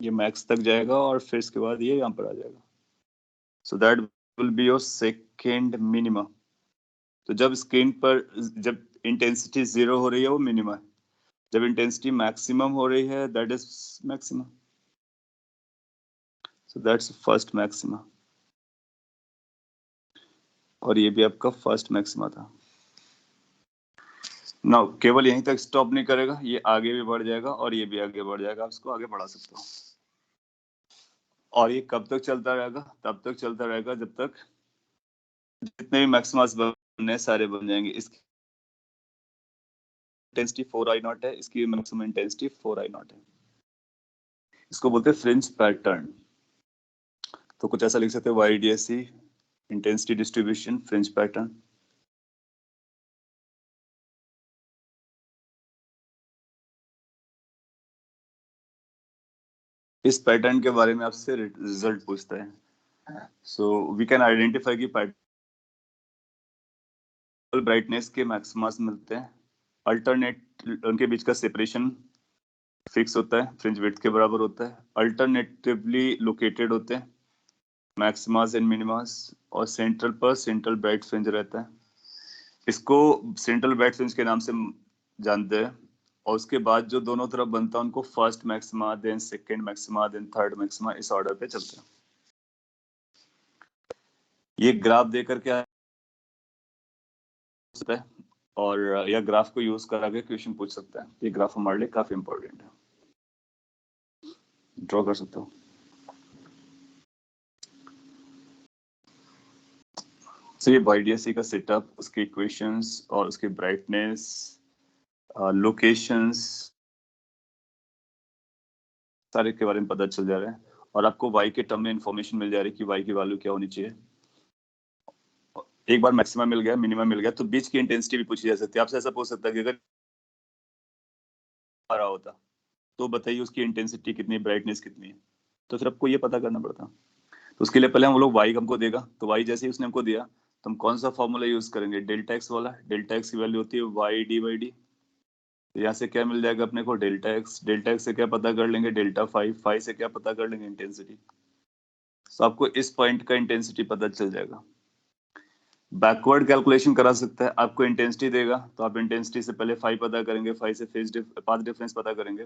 ये मैक्स तक जाएगा और फिर इसके बाद ये यहाँ पर आ जाएगा। So that will be your second minima. तो जब स्क्रीन पर, जब इंटेंसिटी 0 हो रही है वो मिनिमा है, जब इंटेंसिटी मैक्सिमम हो रही है that is maxima, so that's first maxima, और ये भी आपका फर्स्ट मैक्सिमा था। नाउ केवल यहीं तक स्टॉप नहीं करेगा, ये आगे भी बढ़ जाएगा और ये भी आगे बढ़ जाएगा, आप इसको आगे बढ़ा सकते हो। और ये कब तक चलता रहेगा? तब तक चलता रहेगा जब तक जितने भी मैक्सिमास बनने हैं सारे बन जाएंगे। इसकी इंटेंसिटी 4I0 है, इसकी मैक्सिमम इंटेंसिटी 4I0 है। इसको बोलते हैं फ्रिंज पैटर्न। तो कुछ ऐसा लिख सकते हैं, YDSC intensity distribution fringe pattern. इस पैटर्न के बारे में आपसे रिजल्ट पूछता है। सो वी कैन आइडेंटिफाई कि पैटर्न ब्राइटनेस के मैक्सिमास मिलते हैं, अल्टरनेट उनके बीच का सेपरेशन फिक्स होता है, फ्रिंज विड्थ के बराबर होता है, अल्टरनेटिवली लोकेटेड होते हैं मैक्सिमास एंड मिनिमास, और सेंट्रल पर सेंट्रल ब्राइट फ्रिंज रहता है। इसको सेंट्रल ब्राइट फ्रिंज के नाम से जानते हैं। और उसके बाद जो दोनों तरफ बनता है उनको first maxima, then second maxima, then third maxima, इस ऑर्डर पे चलते हैं। ये ग्राफ देकर क्या सकता है, और यह ग्राफ को यूज करा के क्वेश्चन पूछ सकता है। ये ग्राफ हमारे लिए काफी इंपॉर्टेंट है, ड्रॉ कर सकते हो। तो ये YDSC का सेटअप, उसके इक्वेशंस और उसके ब्राइटनेस, लोकेशंस, सारे के बारे में पता चल जा रहा है, और आपको y के टर्म में इंफॉर्मेशन मिल जा रही है कि y की वैल्यू क्या होनी चाहिए। एक बार मैक्सिमा मिल गया, मिनिमा मिल गया, तो बीच की इंटेंसिटी भी पूछी जा सकती है। आपसे ऐसा पूछ सकता है कि अगर आ रहा होता तो बताइए उसकी इंटेंसिटी कितनी, ब्राइटनेस कितनी है, तो फिर आपको ये पता करना पड़ता। तो उसके लिए पहले हम लोग y हमको देगा, तो y जैसे ही उसने हमको दिया तो हम कौन सा फॉर्मूला यूज करेंगे, डेल्टा एक्स वाला। डेल्टा एक्स की वैल्यू होती है y/d/d। यहाँ से क्या मिल जाएगा अपने को, डेल्टा एक्स। डेल्टा एक्स से क्या पता कर लेंगे, डेल्टा फाई से क्या पता कर लेंगे, इंटेंसिटी। तो आपको इस पॉइंट का इंटेंसिटी पता चल जाएगा। बैकवर्ड कैलकुलेशन करा सकता है, आपको इंटेंसिटी देगा तो आप इंटेंसिटी से पहले फाई पता करेंगे, फाई से पाथ डिफरेंस पता करेंगे,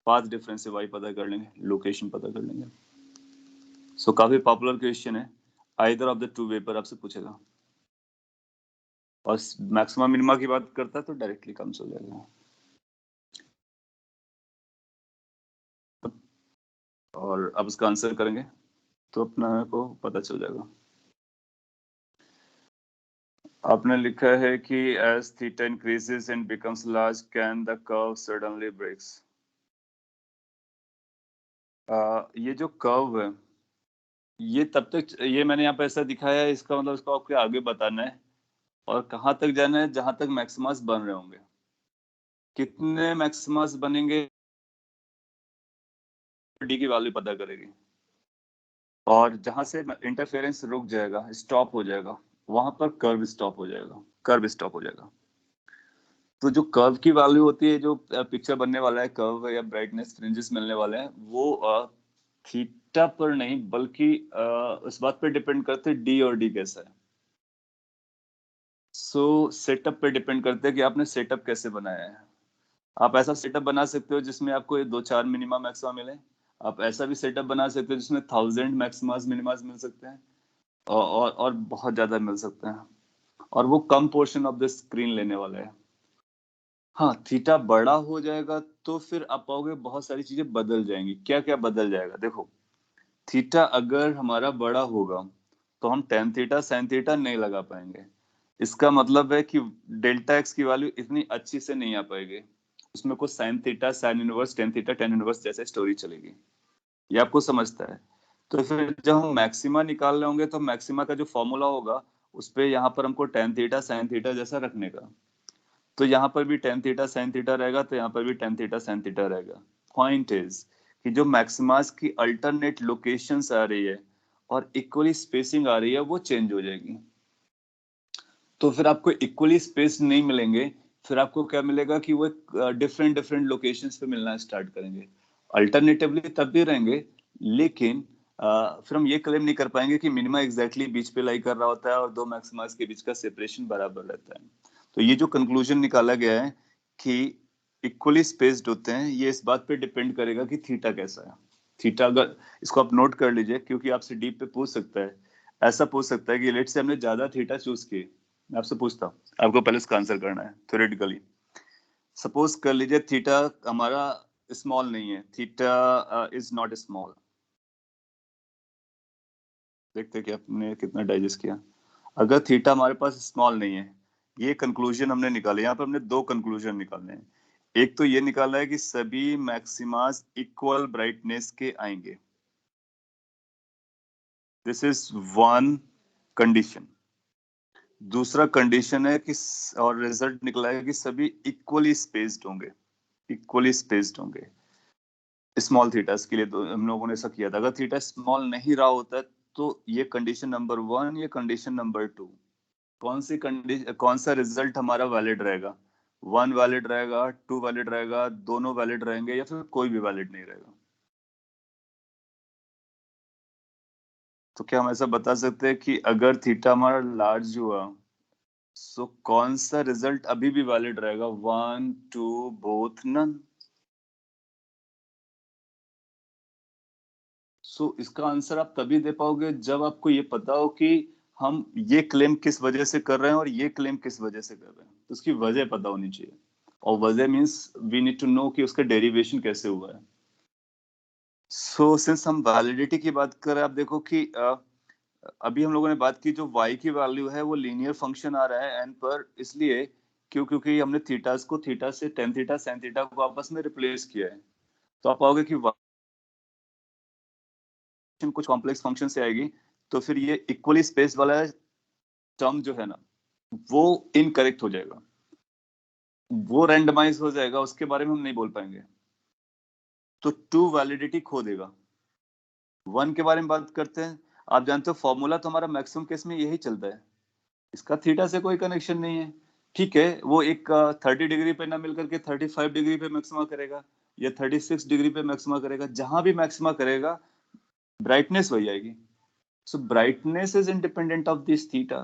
पाथ डिफरेंस से वाई पता कर लेंगे, लोकेशन पता कर लेंगे। सो काफी पॉपुलर क्वेश्चन है, either of the two way पर आपसे पूछेगा। और मैक्सिमम मिनिमा की बात करता है तो डायरेक्टली कम हो जाएगा। और अब उसका आंसर करेंगे तो अपना को पता चल जाएगा। आपने लिखा है कि as theta increases and becomes large, can the curve suddenly breaks? ये जो कर्व है ये तब तक, ये मैंने यहाँ पे ऐसा दिखाया है, इसका मतलब इसको आपको आगे बताना है और कहाँ तक जाना है, जहां तक मैक्सिमास बन रहे होंगे। कितने मैक्सिमास बनेंगे डी की वैल्यू पता करेगी, और जहां से इंटरफेरेंस रुक जाएगा, स्टॉप हो जाएगा, वहां पर कर्व स्टॉप हो जाएगा, कर्व स्टॉप हो जाएगा। तो जो कर्व की वैल्यू होती है, जो पिक्चर बनने वाला है कर्व या ब्राइटनेस फ्रिंजेस मिलने वाले हैं, वो थीटा पर नहीं बल्कि उस बात पर डिपेंड करते हैं डी और डी कैसा है। सो सेटअप पे डिपेंड करते हैं कि आपने सेटअप कैसे बनाया है। आप ऐसा सेटअप बना सकते हो जिसमें आपको 2-4 मिनिमा मैक्सिमा मिले, आप ऐसा भी सेटअप बना सकते हो जिसमें 1000 मैक्सिमास मिनिमास मिल सकते हैं, और बहुत ज्यादा मिल सकते हैं, और वो कम पोर्शन ऑफ द स्क्रीन लेने वाला है। हाँ, थीटा बड़ा हो जाएगा तो फिर आप पाओगे बहुत सारी चीजें बदल जाएंगी। क्या क्या बदल जाएगा, देखो थीटा अगर हमारा बड़ा होगा तो हम टेन थीटा साइन थीटा नहीं लगा पाएंगे। इसका मतलब है कि डेल्टा एक्स की वैल्यू इतनी अच्छी से नहीं आ पाएगी, उसमें कुछ sine theta sine inverse tan theta tan inverse जैसे स्टोरी चलेगी। ये आपको समझता है। तो फिर जब हम मैक्सिमा निकाल रहे होंगे तो मैक्सिमा का जो फॉर्मूला होगा उस पे यहाँ पर हमको टेन थीटा साइन थीटा जैसा रखने का, तो यहाँ पर भी टेन थीटा साइन थीटा रहेगा, तो यहाँ पर भी टेन थीटा साइन थीटा रहेगा। पॉइंट इज कि जो मैक्सिमास की अल्टरनेट लोकेशंस आ रही है और इक्वली स्पेसिंग आ रही है वो चेंज हो जाएगी। तो फिर आपको इक्वली स्पेस नहीं मिलेंगे, फिर आपको क्या मिलेगा कि वो डिफरेंट डिफरेंट लोकेशंस पे मिलना स्टार्ट करेंगे। अल्टरनेटिवली तब भी रहेंगे, लेकिन फिर हम ये क्लेम नहीं कर पाएंगे कि मिनिमा एग्जैक्टली बीच पे लाई कर रहा होता है और दो मैक्सिमास के बीच का सेपरेशन बराबर रहता है। तो ये जो कंक्लूजन निकाला गया है कि इक्वली स्पेस्ड होते हैं, ये इस बात पे डिपेंड करेगा कि थीटा कैसा है। थीटा, अगर इसको आप नोट कर लीजिए, क्योंकि आपसे डीप पे पूछ सकता है, ऐसा पूछ सकता है कि लेट से हमने ज्यादा थीटा चूज किए, मैं आपसे पूछता हूँ, आपको पहले इसका आंसर करना है थ्योरेटिकली। सपोज कर लीजिए थीटा हमारा स्मॉल नहीं है, थीटा इज नॉट स्मॉल। देखते हैं कि आपने कितना डाइजेस्ट किया। अगर थीटा हमारे पास स्मॉल नहीं है, ये कंक्लूजन हमने निकाले। यहाँ पर हमने दो कंक्लूजन निकालने हैं। एक तो ये निकाला है कि सभी मैक्सिमास इक्वल ब्राइटनेस के आएंगे, दिस इज वन कंडीशन। दूसरा कंडीशन है कि, और रिजल्ट निकला है कि सभी इक्वली स्पेस्ड होंगे, इक्वली स्पेस्ड होंगे स्मॉल थीटास के लिए। तो हम लोगों ने ऐसा किया था। अगर थीटा स्मॉल नहीं रहा होता तो ये कंडीशन नंबर 1, ये कंडीशन नंबर 2, कौन सा रिजल्ट हमारा वैलिड रहेगा? 1 वैलिड रहेगा, 2 वैलिड रहेगा, दोनों वैलिड रहेंगे, या फिर कोई भी वैलिड नहीं रहेगा? तो क्या हम ऐसा बता सकते हैं कि अगर थीटा हमारा लार्ज हुआ, सो कौन सा रिजल्ट अभी भी वैलिड रहेगा? 1, 2, बोथ, नन। सो इसका आंसर आप तभी दे पाओगे जब आपको ये पता हो कि हम ये क्लेम किस वजह से कर रहे हैं और ये क्लेम किस वजह से कर रहे हैं। तो उसकी वजह पता होनी चाहिए, और वजह means we need to know कि उसका डेरिवेशन कैसे हुआ है। सो सिंस हम वैलिडिटी की बात कर रहे हैं, आप देखो कि अभी हम लोगों ने बात की जो y की वैल्यू है वो लीनियर फंक्शन आ रहा है n पर, इसलिए क्योंकि हमने थीटास को थीटा से टेन थीटा साइन थीटा को आपस में रिप्लेस किया है। तो आप पाओगे कि कुछ कॉम्प्लेक्स फंक्शन से आएगी, तो फिर ये इक्वली स्पेस वाला टर्म जो है ना, वो इनकरेक्ट हो जाएगा, वो रैंडमाइज हो जाएगा, उसके बारे में हम नहीं बोल पाएंगे। तो 2 वैलिडिटी खो देगा। 1 के बारे में बात करते हैं। आप जानते हो फॉर्मूला तो हमारा मैक्सिमम केस में यही चलता है, इसका थीटा से कोई कनेक्शन नहीं है। ठीक है, वो एक 30 डिग्री पे ना मिलकर के 35 डिग्री पे मैक्सिमा करेगा, या 36 डिग्री पे मैक्सिमा करेगा, जहां भी मैक्सिमा करेगा ब्राइटनेस वही आएगी। So brightness is independent of this theta,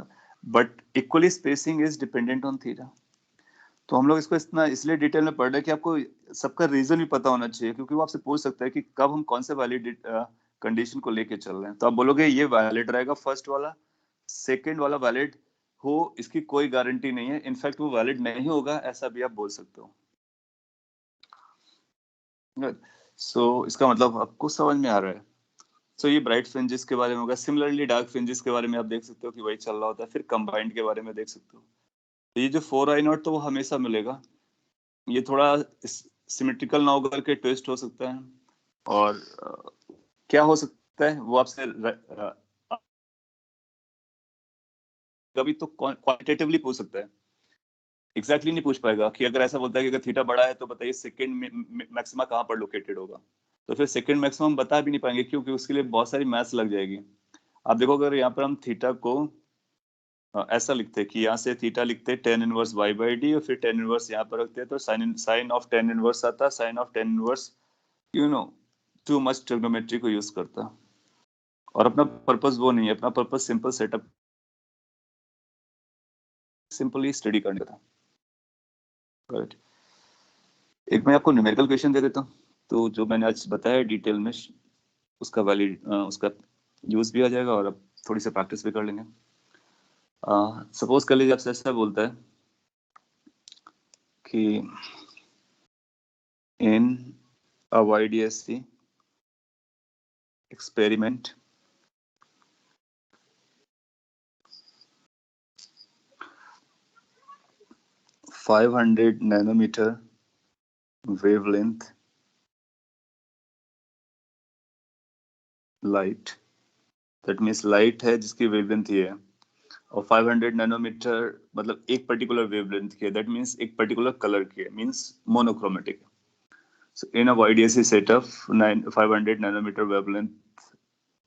but equally spacing is dependent on theta. तो हम लोग इसको इतना इसलिए डिटेल में पढ़ रहे हैं कि आपको सबका रीजन भी पता होना चाहिए, क्योंकि वो आपसे पूछ सकता है कि कब हम कौन से वैलिड कंडीशन को लेके चल रहे हैं। तो आप बोलोगे ये वैलिड रहेगा फर्स्ट वाला, सेकंड वाला वैलिड हो इसकी कोई गारंटी नहीं है, इनफैक्ट वो वैलिड नहीं होगा, ऐसा भी आप बोल सकते हो। सो इसका मतलब आपको समझ में आ रहा है। सो ये ब्राइट फ्रिंजेस के बारे में होगा। सिमिलरली डार्क फ्रिंजेस के बारे में आप देख सकते हो कि वही चल रहा होता है। फिर कंबाइंड के बारे में देख सकते हो। तो ये जो 4i0 तो वो हमेशा मिलेगा, ये थोड़ा सिमेट्रिकल ना होकर के ट्विस्ट हो सकता है, और क्या हो सकता है वो आपसे कभी तो क्वांटिटेटिवली पूछ सकता है, एग्जैक्टली नहीं पूछ पाएगा कि अगर ऐसा बोलता है कि अगर थीटा बड़ा है तो बताइए सेकंड मैक्सिमा कहाँ पर लोकेटेड होगा, तो फिर सेकंड मैक्सिमम बता भी नहीं पाएंगे, क्योंकि उसके लिए बहुत सारी मैथ्स लग जाएगी। आप देखो अगर यहाँ पर हम थीटा को ऐसा लिखते हैं कि यहाँ से थीटा लिखते हैं tan inverse y by d, और फिर tan इनवर्स यहाँ पर रखते हैं, तो साइन ऑफ tan इनवर्स आता, sine of tan inverse too much trigonometry को यूज करता, और अपना पर्पस वो नहीं है, अपना purpose simple setup, simply study करने का था। राइट, एक मैं आपको न्यूमेरिकल क्वेश्चन दे देता हूँ, तो जो मैंने आज बताया डिटेल में उसका उसका यूज भी आ जाएगा, और अब थोड़ी सी प्रैक्टिस भी कर लेंगे। सपोज कर लीजिए आपसे ऐसा बोलता है कि इन a YDSC experiment, (500 nanometer wavelength light, that means light है जिसकी वेवलेंथ ये है, और 500 नैनोमीटर मतलब एक पर्टिकुलर वेवलेंथ की है, दैट मींस एक पर्टिकुलर कलर की है, means monochromatic. So in a YDSC setup 500 nanometer wavelength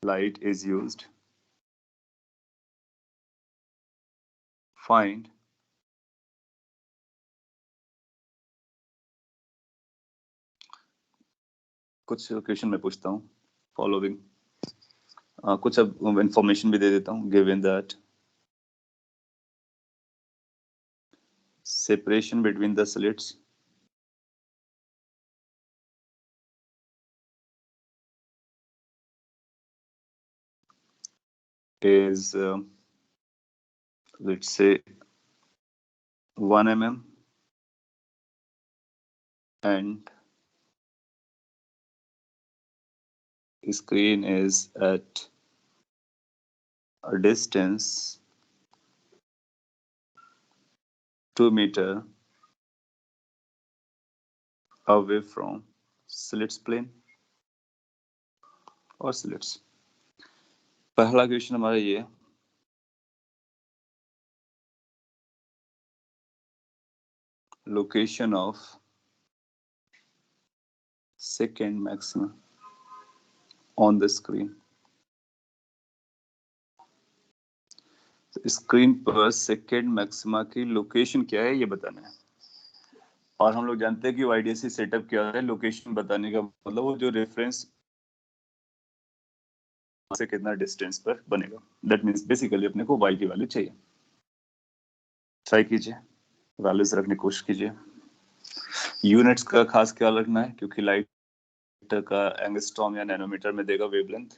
light is used. Find कुछ क्वेश्चन मैं पूछता हूँ फॉलोइंग, कुछ अब इंफॉर्मेशन भी दे देता हूँ। Given that separation between the slits is let's say 1 mm and screen is at a distance 2 meter away from slits plane और slits। पहला क्वेश्चन हमारा ये location of second maxima on the screen। Screen पर second maxima की location क्या है ये बताना है। और हम लोग जानते हैं कि YDSC सेटअप क्या है, लोकेशन बताने का मतलब वो जो रेफरेंस से कितना डिस्टेंस पर बनेगा। दैट मींस बेसिकली अपने को y की वैल्यू चाहिए। ट्राई कीजिए, वैल्यूज रखने की कोशिश कीजिए। यूनिट्स का खास ख्याल रखना है क्योंकि लाइट का एंगस्ट्रॉम या नैनोमीटर में देगा वेवलेंथ,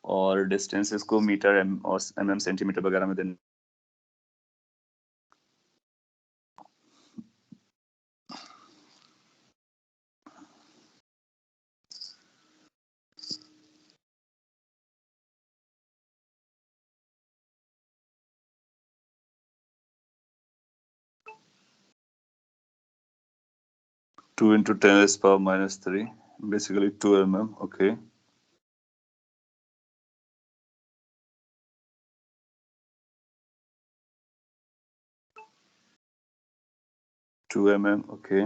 और डिस्टेंसेस को मीटर और mm सेंटीमीटर वगैरह में देना। Two into 10⁻³ basically 2 mm। okay, two mm okay।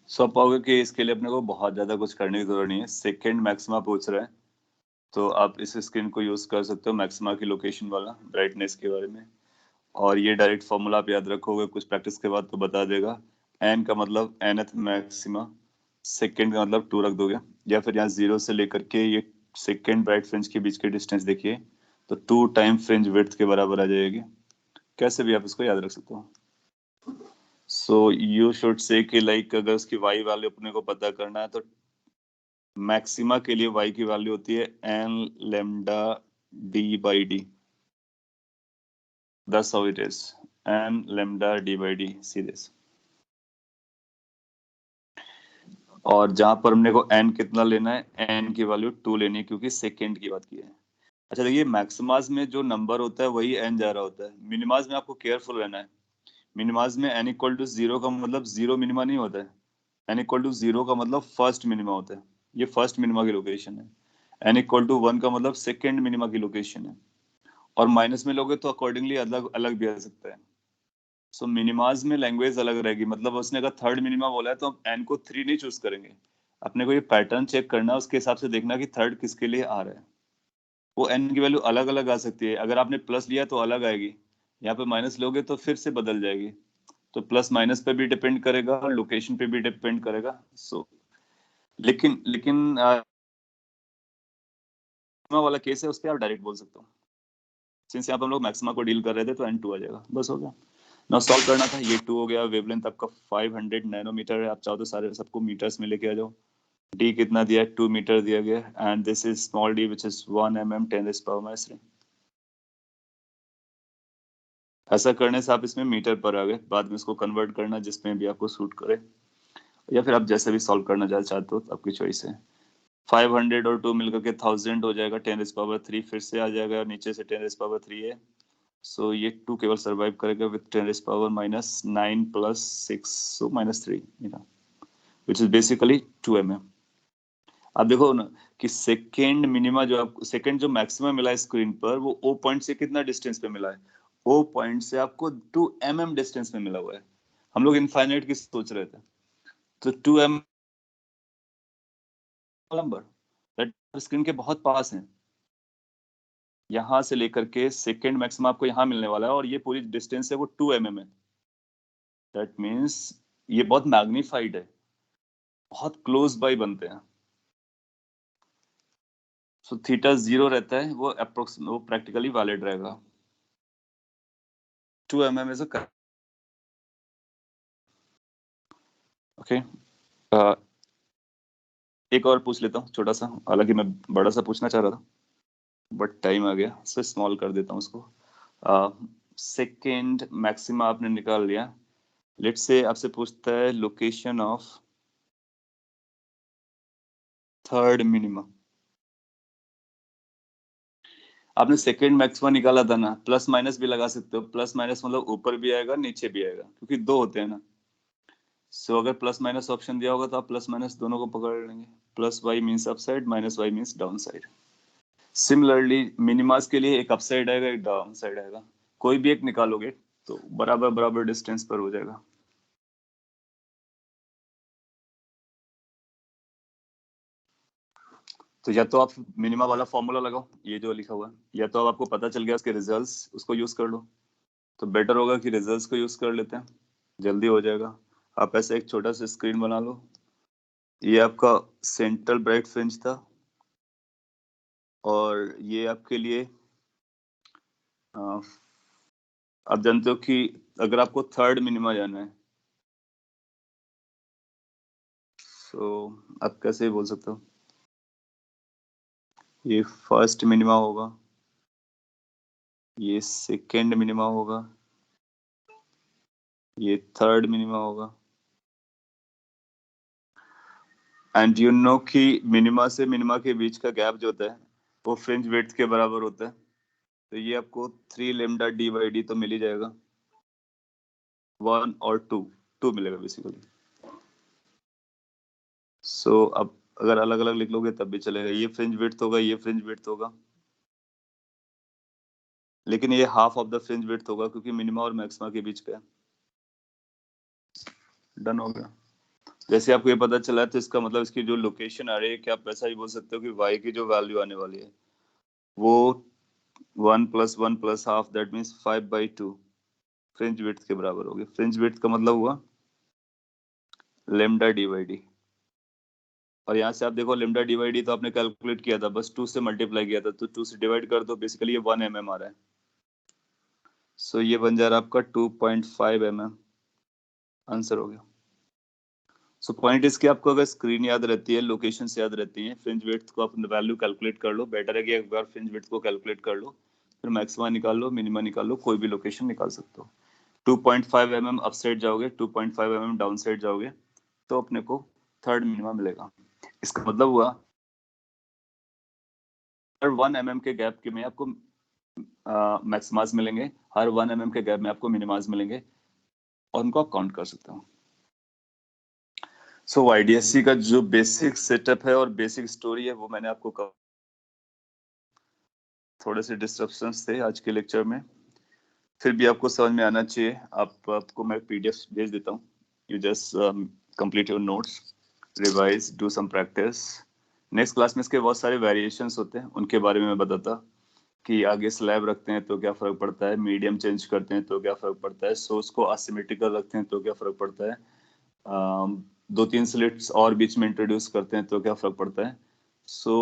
So आप पाओगे कि इसके लिए अपने को बहुत ज्यादा कुछ करने की जरूरत नहीं है। सेकेंड मैक्सिमा पूछ रहे हैं तो आप इस स्क्रीन को यूज कर सकते हो मैक्सिमा की लोकेशन वाला, ब्राइटनेस के बारे में। और ये डायरेक्ट फॉर्मूला आप याद रखोगे, कुछ प्रैक्टिस के बाद तो बता देगा। एन का मतलब nth मैक्सिमा, सेकेंड का मतलब 2 रख दोगे, या फिर यहाँ 0 से लेकर के ये सेकेंड ब्राइट फ्रिंज के बीच की डिस्टेंस देखिए तो 2 टाइम फ्रिंज विड्थ के बराबर आ जाएगी। कैसे भी आप इसको याद रख सकते हो। सो यू शुड से कि लाइक अगर उसकी वाई वैल्यू अपने को पता करना है तो मैक्सिमा के लिए y की वैल्यू होती है n lambda d/d। That's how it is, n lambda d/d। see this। और जहां पर हमने को n कितना लेना है, n की वैल्यू 2 लेनी है क्योंकि सेकेंड की बात की है। अच्छा देखिए, मैक्सिमाज में जो नंबर होता है वही n जा रहा होता है। मिनिमाज में आपको केयरफुल रहना है। मिनिमाज में n इक्वल टू 0 का मतलब 0 मिनिमा नहीं होता है। n इक्वल टू 0 का मतलब फर्स्ट मिनिमा होता है। ये फर्स्ट मिनिमा की लोकेशन है। n इक्वल टू 1 का मतलब सेकेंड मिनिमा की लोकेशन है। और माइनस में लोगे तो अकॉर्डिंगली अलग अलग भी आ सकता है। सो मिनिमाज में लैंग्वेज अलग रहेगी। मतलब उसने अगर थर्ड मिनिमा बोला है तो हम n को 3 नहीं चूज करेंगे। अपने को ये पैटर्न चेक करना, उसके हिसाब से देखना कि थर्ड किसके लिए आ रहा है। वो n की वैल्यू अलग अलग आ सकती है। अगर आपने प्लस लिया तो अलग आएगी, यहाँ पे माइनस लोगे तो फिर से बदल जाएगी। तो प्लस माइनस पे भी डिपेंड करेगा और लोकेशन पे भी डिपेंड करेगा। सो लेकिन लेकिन वाला केस है, उस पर आप डायरेक्ट बोल सकते हो। सिंस यहाँ पे हम लोग मैक्सिमा को डील कर रहे थे तो n2 आ जाएगा, बस हो गया। ना सॉल्व करना था, ये 2 हो गया। वेवलेंथ आपका 500 नैनोमीटर है। आप चाहो तो सारे सबको मीटर्स में लेके आ जाओ। d कितना दिया है, 2 मीटर दिया गया। And this is small d which is 1 mm 10⁻³। ऐसा करने से आप इसमें मीटर पर आ गए। बाद में इसको कन्वर्ट करना जिसमें भी आपको सूट करे, या फिर आप जैसे भी सॉल्व करना चाहते हो आपकी चॉइस है। 500 और 2 मिलकर के 1000 हो जाएगा। 10⁻³ फिर से आ जाएगा, नीचे से 10⁻³ है। सो ये 2 केवल सरवाइव करेगा with 10⁻⁻9 plus 6, so -3 which is basically 2 mm। आप देखो ना कि सेकेंड मिनिमा जो आपको, सेकेंड जो मैक्सिमम मिला है स्क्रीन पर, वो ओ पॉइंट से कितना डिस्टेंस पे मिला है। ओ पॉइंट से आपको 2 mm डिस्टेंस में मिला हुआ है। हम लोग इनफाइनाइट की सोच रहे थे, तो 2 mm नंबर स्क्रीन के बहुत पास है। यहां से लेकर के सेकेंड मैक्सिमम आपको यहां मिलने वाला है, और ये पूरी डिस्टेंस है वो 2 mm है। दैट मीन्स ये बहुत मैग्नीफाइड है, बहुत क्लोज बाय बनते हैं। सो थीटा 0 रहता है, वो प्रैक्टिकली वैलिड रहेगा। 2 mm इज अ ओके। एक और पूछ लेता हूँ छोटा सा, हालांकि मैं बड़ा सा पूछना चाह रहा था बट टाइम आ गया, सो स्मॉल कर देता हूँ उसको। सेकेंड मैक्सिमा आपने निकाल लिया। लेट्स से आपसे पूछता है लोकेशन ऑफ थर्ड मिनिमा। आपने सेकेंड मैक्सिमा निकाला था ना, प्लस माइनस भी लगा सकते हो। प्लस माइनस मतलब ऊपर भी आएगा नीचे भी आएगा, क्योंकि दो होते हैं ना। सो अगर प्लस माइनस ऑप्शन दिया होगा तो आप प्लस माइनस दोनों को पकड़ लेंगे। Plus y means up side, minus y means down side. Similarly minimas के लिए एक अप साइड आएगा, एक डाउन साइड आएगा। कोई भी एक निकालोगे तो बराबर बराबर डिस्टेंस पर हो जाएगा। तो या तो आप मिनिमा वाला फॉर्मूला लगाओ, ये जो लिखा हुआ है, या तो अब आपको पता चल गया उसके रिजल्ट्स, उसको यूज कर लो। तो बेटर होगा कि रिजल्ट्स को यूज कर लेते हैं, जल्दी हो जाएगा। आप ऐसे एक छोटा सा स्क्रीन बना लो। ये आपका सेंट्रल ब्राइट फ्रिंज था, और ये आपके लिए आप जानते हो कि अगर आपको थर्ड मिनिमा जाना है, तो आप कैसे बोल सकते हो, ये फर्स्ट मिनिमा होगा, ये सेकेंड मिनिमा होगा, ये थर्ड मिनिमा होगा। एंड यू नो कि मिनिमा से मिनिमा के बीच का गैप जो होता है वो फ्रिंज विड्थ के बराबर होता है। तो ये आपको 3 लेमडा डी बाई डी तो मिल ही जाएगा, 1 और 2 मिलेगा बेसिकली। सो अब अगर अलग अलग लिख लोगे तब भी चलेगा। ये फ्रिंज विड्थ होगा, ये फ्रिंज विड्थ होगा, लेकिन ये half of the fringe width होगा क्योंकि मिनिमा और मैक्सिमा के बीच का है। डन हो गया। जैसे आपको ये पता चला है तो इसका मतलब इसकी जो लोकेशन आ रही है, क्या आप वैसा ही बोल सकते हो कि y की जो वैल्यू आने वाली है वो 1 + 1 + half, that means 5/2 fringe width के बराबर होगी। फ्रिंज विड्थ का मतलब हुआ लेमडा डी बाई डी। और यहाँ से आप देखो लेमडा डी बाई डी तो आपने कैलकुलेट किया था, बस 2 से मल्टीप्लाई किया था, तो 2 से डिवाइड कर दो, बेसिकली ये 1 mm आ रहा है। सो ये बन जा रहा है आपका 2.5 mm। आंसर हो गया। सो पॉइंट इसके, आपको अगर स्क्रीन याद रहती है, लोकेशन से याद रहती है, फ्रिंज विड्थ को आप वैल्यू कैलकुलेट कर लो। बेटर है कि एक बार फ्रिंज विड्थ को कैलकुलेट कर लो, फिर मैक्सिमा निकाल लो, मिनिमा निकाल लो, कोई भी लोकेशन निकाल सकते हो। 2.5 mm अप साइड जाओगे, 2.5 mm डाउन साइड जाओगे, तो अपने को थर्ड मिनिमा मिलेगा। इसका मतलब हुआ हर 1 mm के गैप के में आपको मैक्सिमास मिलेंगे, हर 1 mm के गैप में आपको मिनिमास मिलेंगे, और उनको आप काउंट कर सकते हो। सो आईडीएससी का जो बेसिक सेटअप है और बेसिक स्टोरी है वो मैंने आपको कहा। थोड़े से डिस्ट्रप्शंस थे आज के लेक्चर में, फिर भी आपको समझ में आना चाहिए। आपको मैं पीडीएफ भेज देता हूँ, you just complete your notes, revise, do some practice. Next class में इसके बहुत सारे वेरिएशंस होते हैं, उनके बारे में मैं बताता कि आगे स्लैब रखते हैं तो क्या फर्क पड़ता है, मीडियम चेंज करते हैं तो क्या फर्क पड़ता है, सोर्स को असिमेट्रिकल रखते हैं तो क्या फर्क पड़ता है, 2-3 स्लिट्स और बीच में इंट्रोड्यूस करते हैं तो क्या फर्क पड़ता है। सो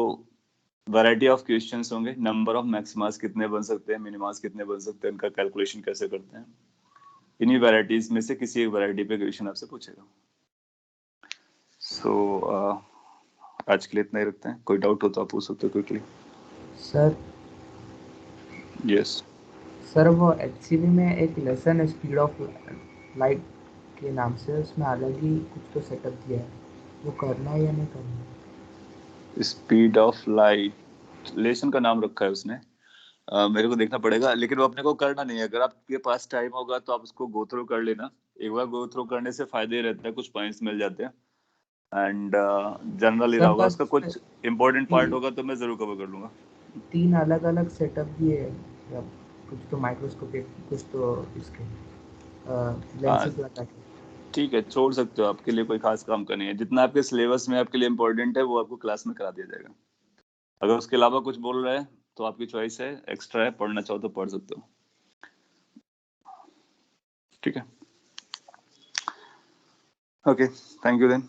वैरायटी ऑफ क्वेश्चंस होंगे, नंबर ऑफ मैक्सिमास कितने बन सकते हैं, मिनिमास कितने बन सकते हैं, इनका कैलकुलेशन कैसे करते हैं। इन्हीं वैरायटीज में से किसी एक वैरायटी पे क्वेश्चन आपसे पूछेगा। सो आज के लिए इतना ही रखते हैं। कोई डाउट हो तो आप पूछ सकते हो क्विकली। सर यस सर वो एचसीवी में एक लेसन है स्पीड ऑफ लाइट के नाम से, उसमें अलग ही कुछ तो सेटअप दिया है, वो करना है या नहीं करना है? स्पीड ऑफ लाइट लेसन का नाम रखा है उसने, मेरे को देखना पड़ेगा, लेकिन वो अपने को करना नहीं है। अगर आपके पास टाइम होगा तो आप उसको गो थ्रू कर लेना। एक बार गो थ्रू करने से फायदे ही रहता है, कुछ पॉइंट्स मिल जाते हैं, एंड जनरली रहा सर होगा। बस उसका कुछ इंपॉर्टेंट पार्ट ती, होगा तो मैं जरूर कवर कर लूंगा। 3 अलग अलग सेटअप दिए हैं, या कुछ तो माइक्रोस्कोपिक, कुछ तो इसके हाँ लेंसेज लगा के। ठीक है, छोड़ सकते हो, आपके लिए कोई खास काम का नहीं है। जितना आपके सिलेबस में आपके लिए इंपॉर्टेंट है वो आपको क्लास में करा दिया जाएगा। अगर उसके अलावा कुछ बोल रहा है तो आपकी चॉइस है, एक्स्ट्रा है, पढ़ना चाहो तो पढ़ सकते हो। ठीक है, ओके, थैंक यू देन।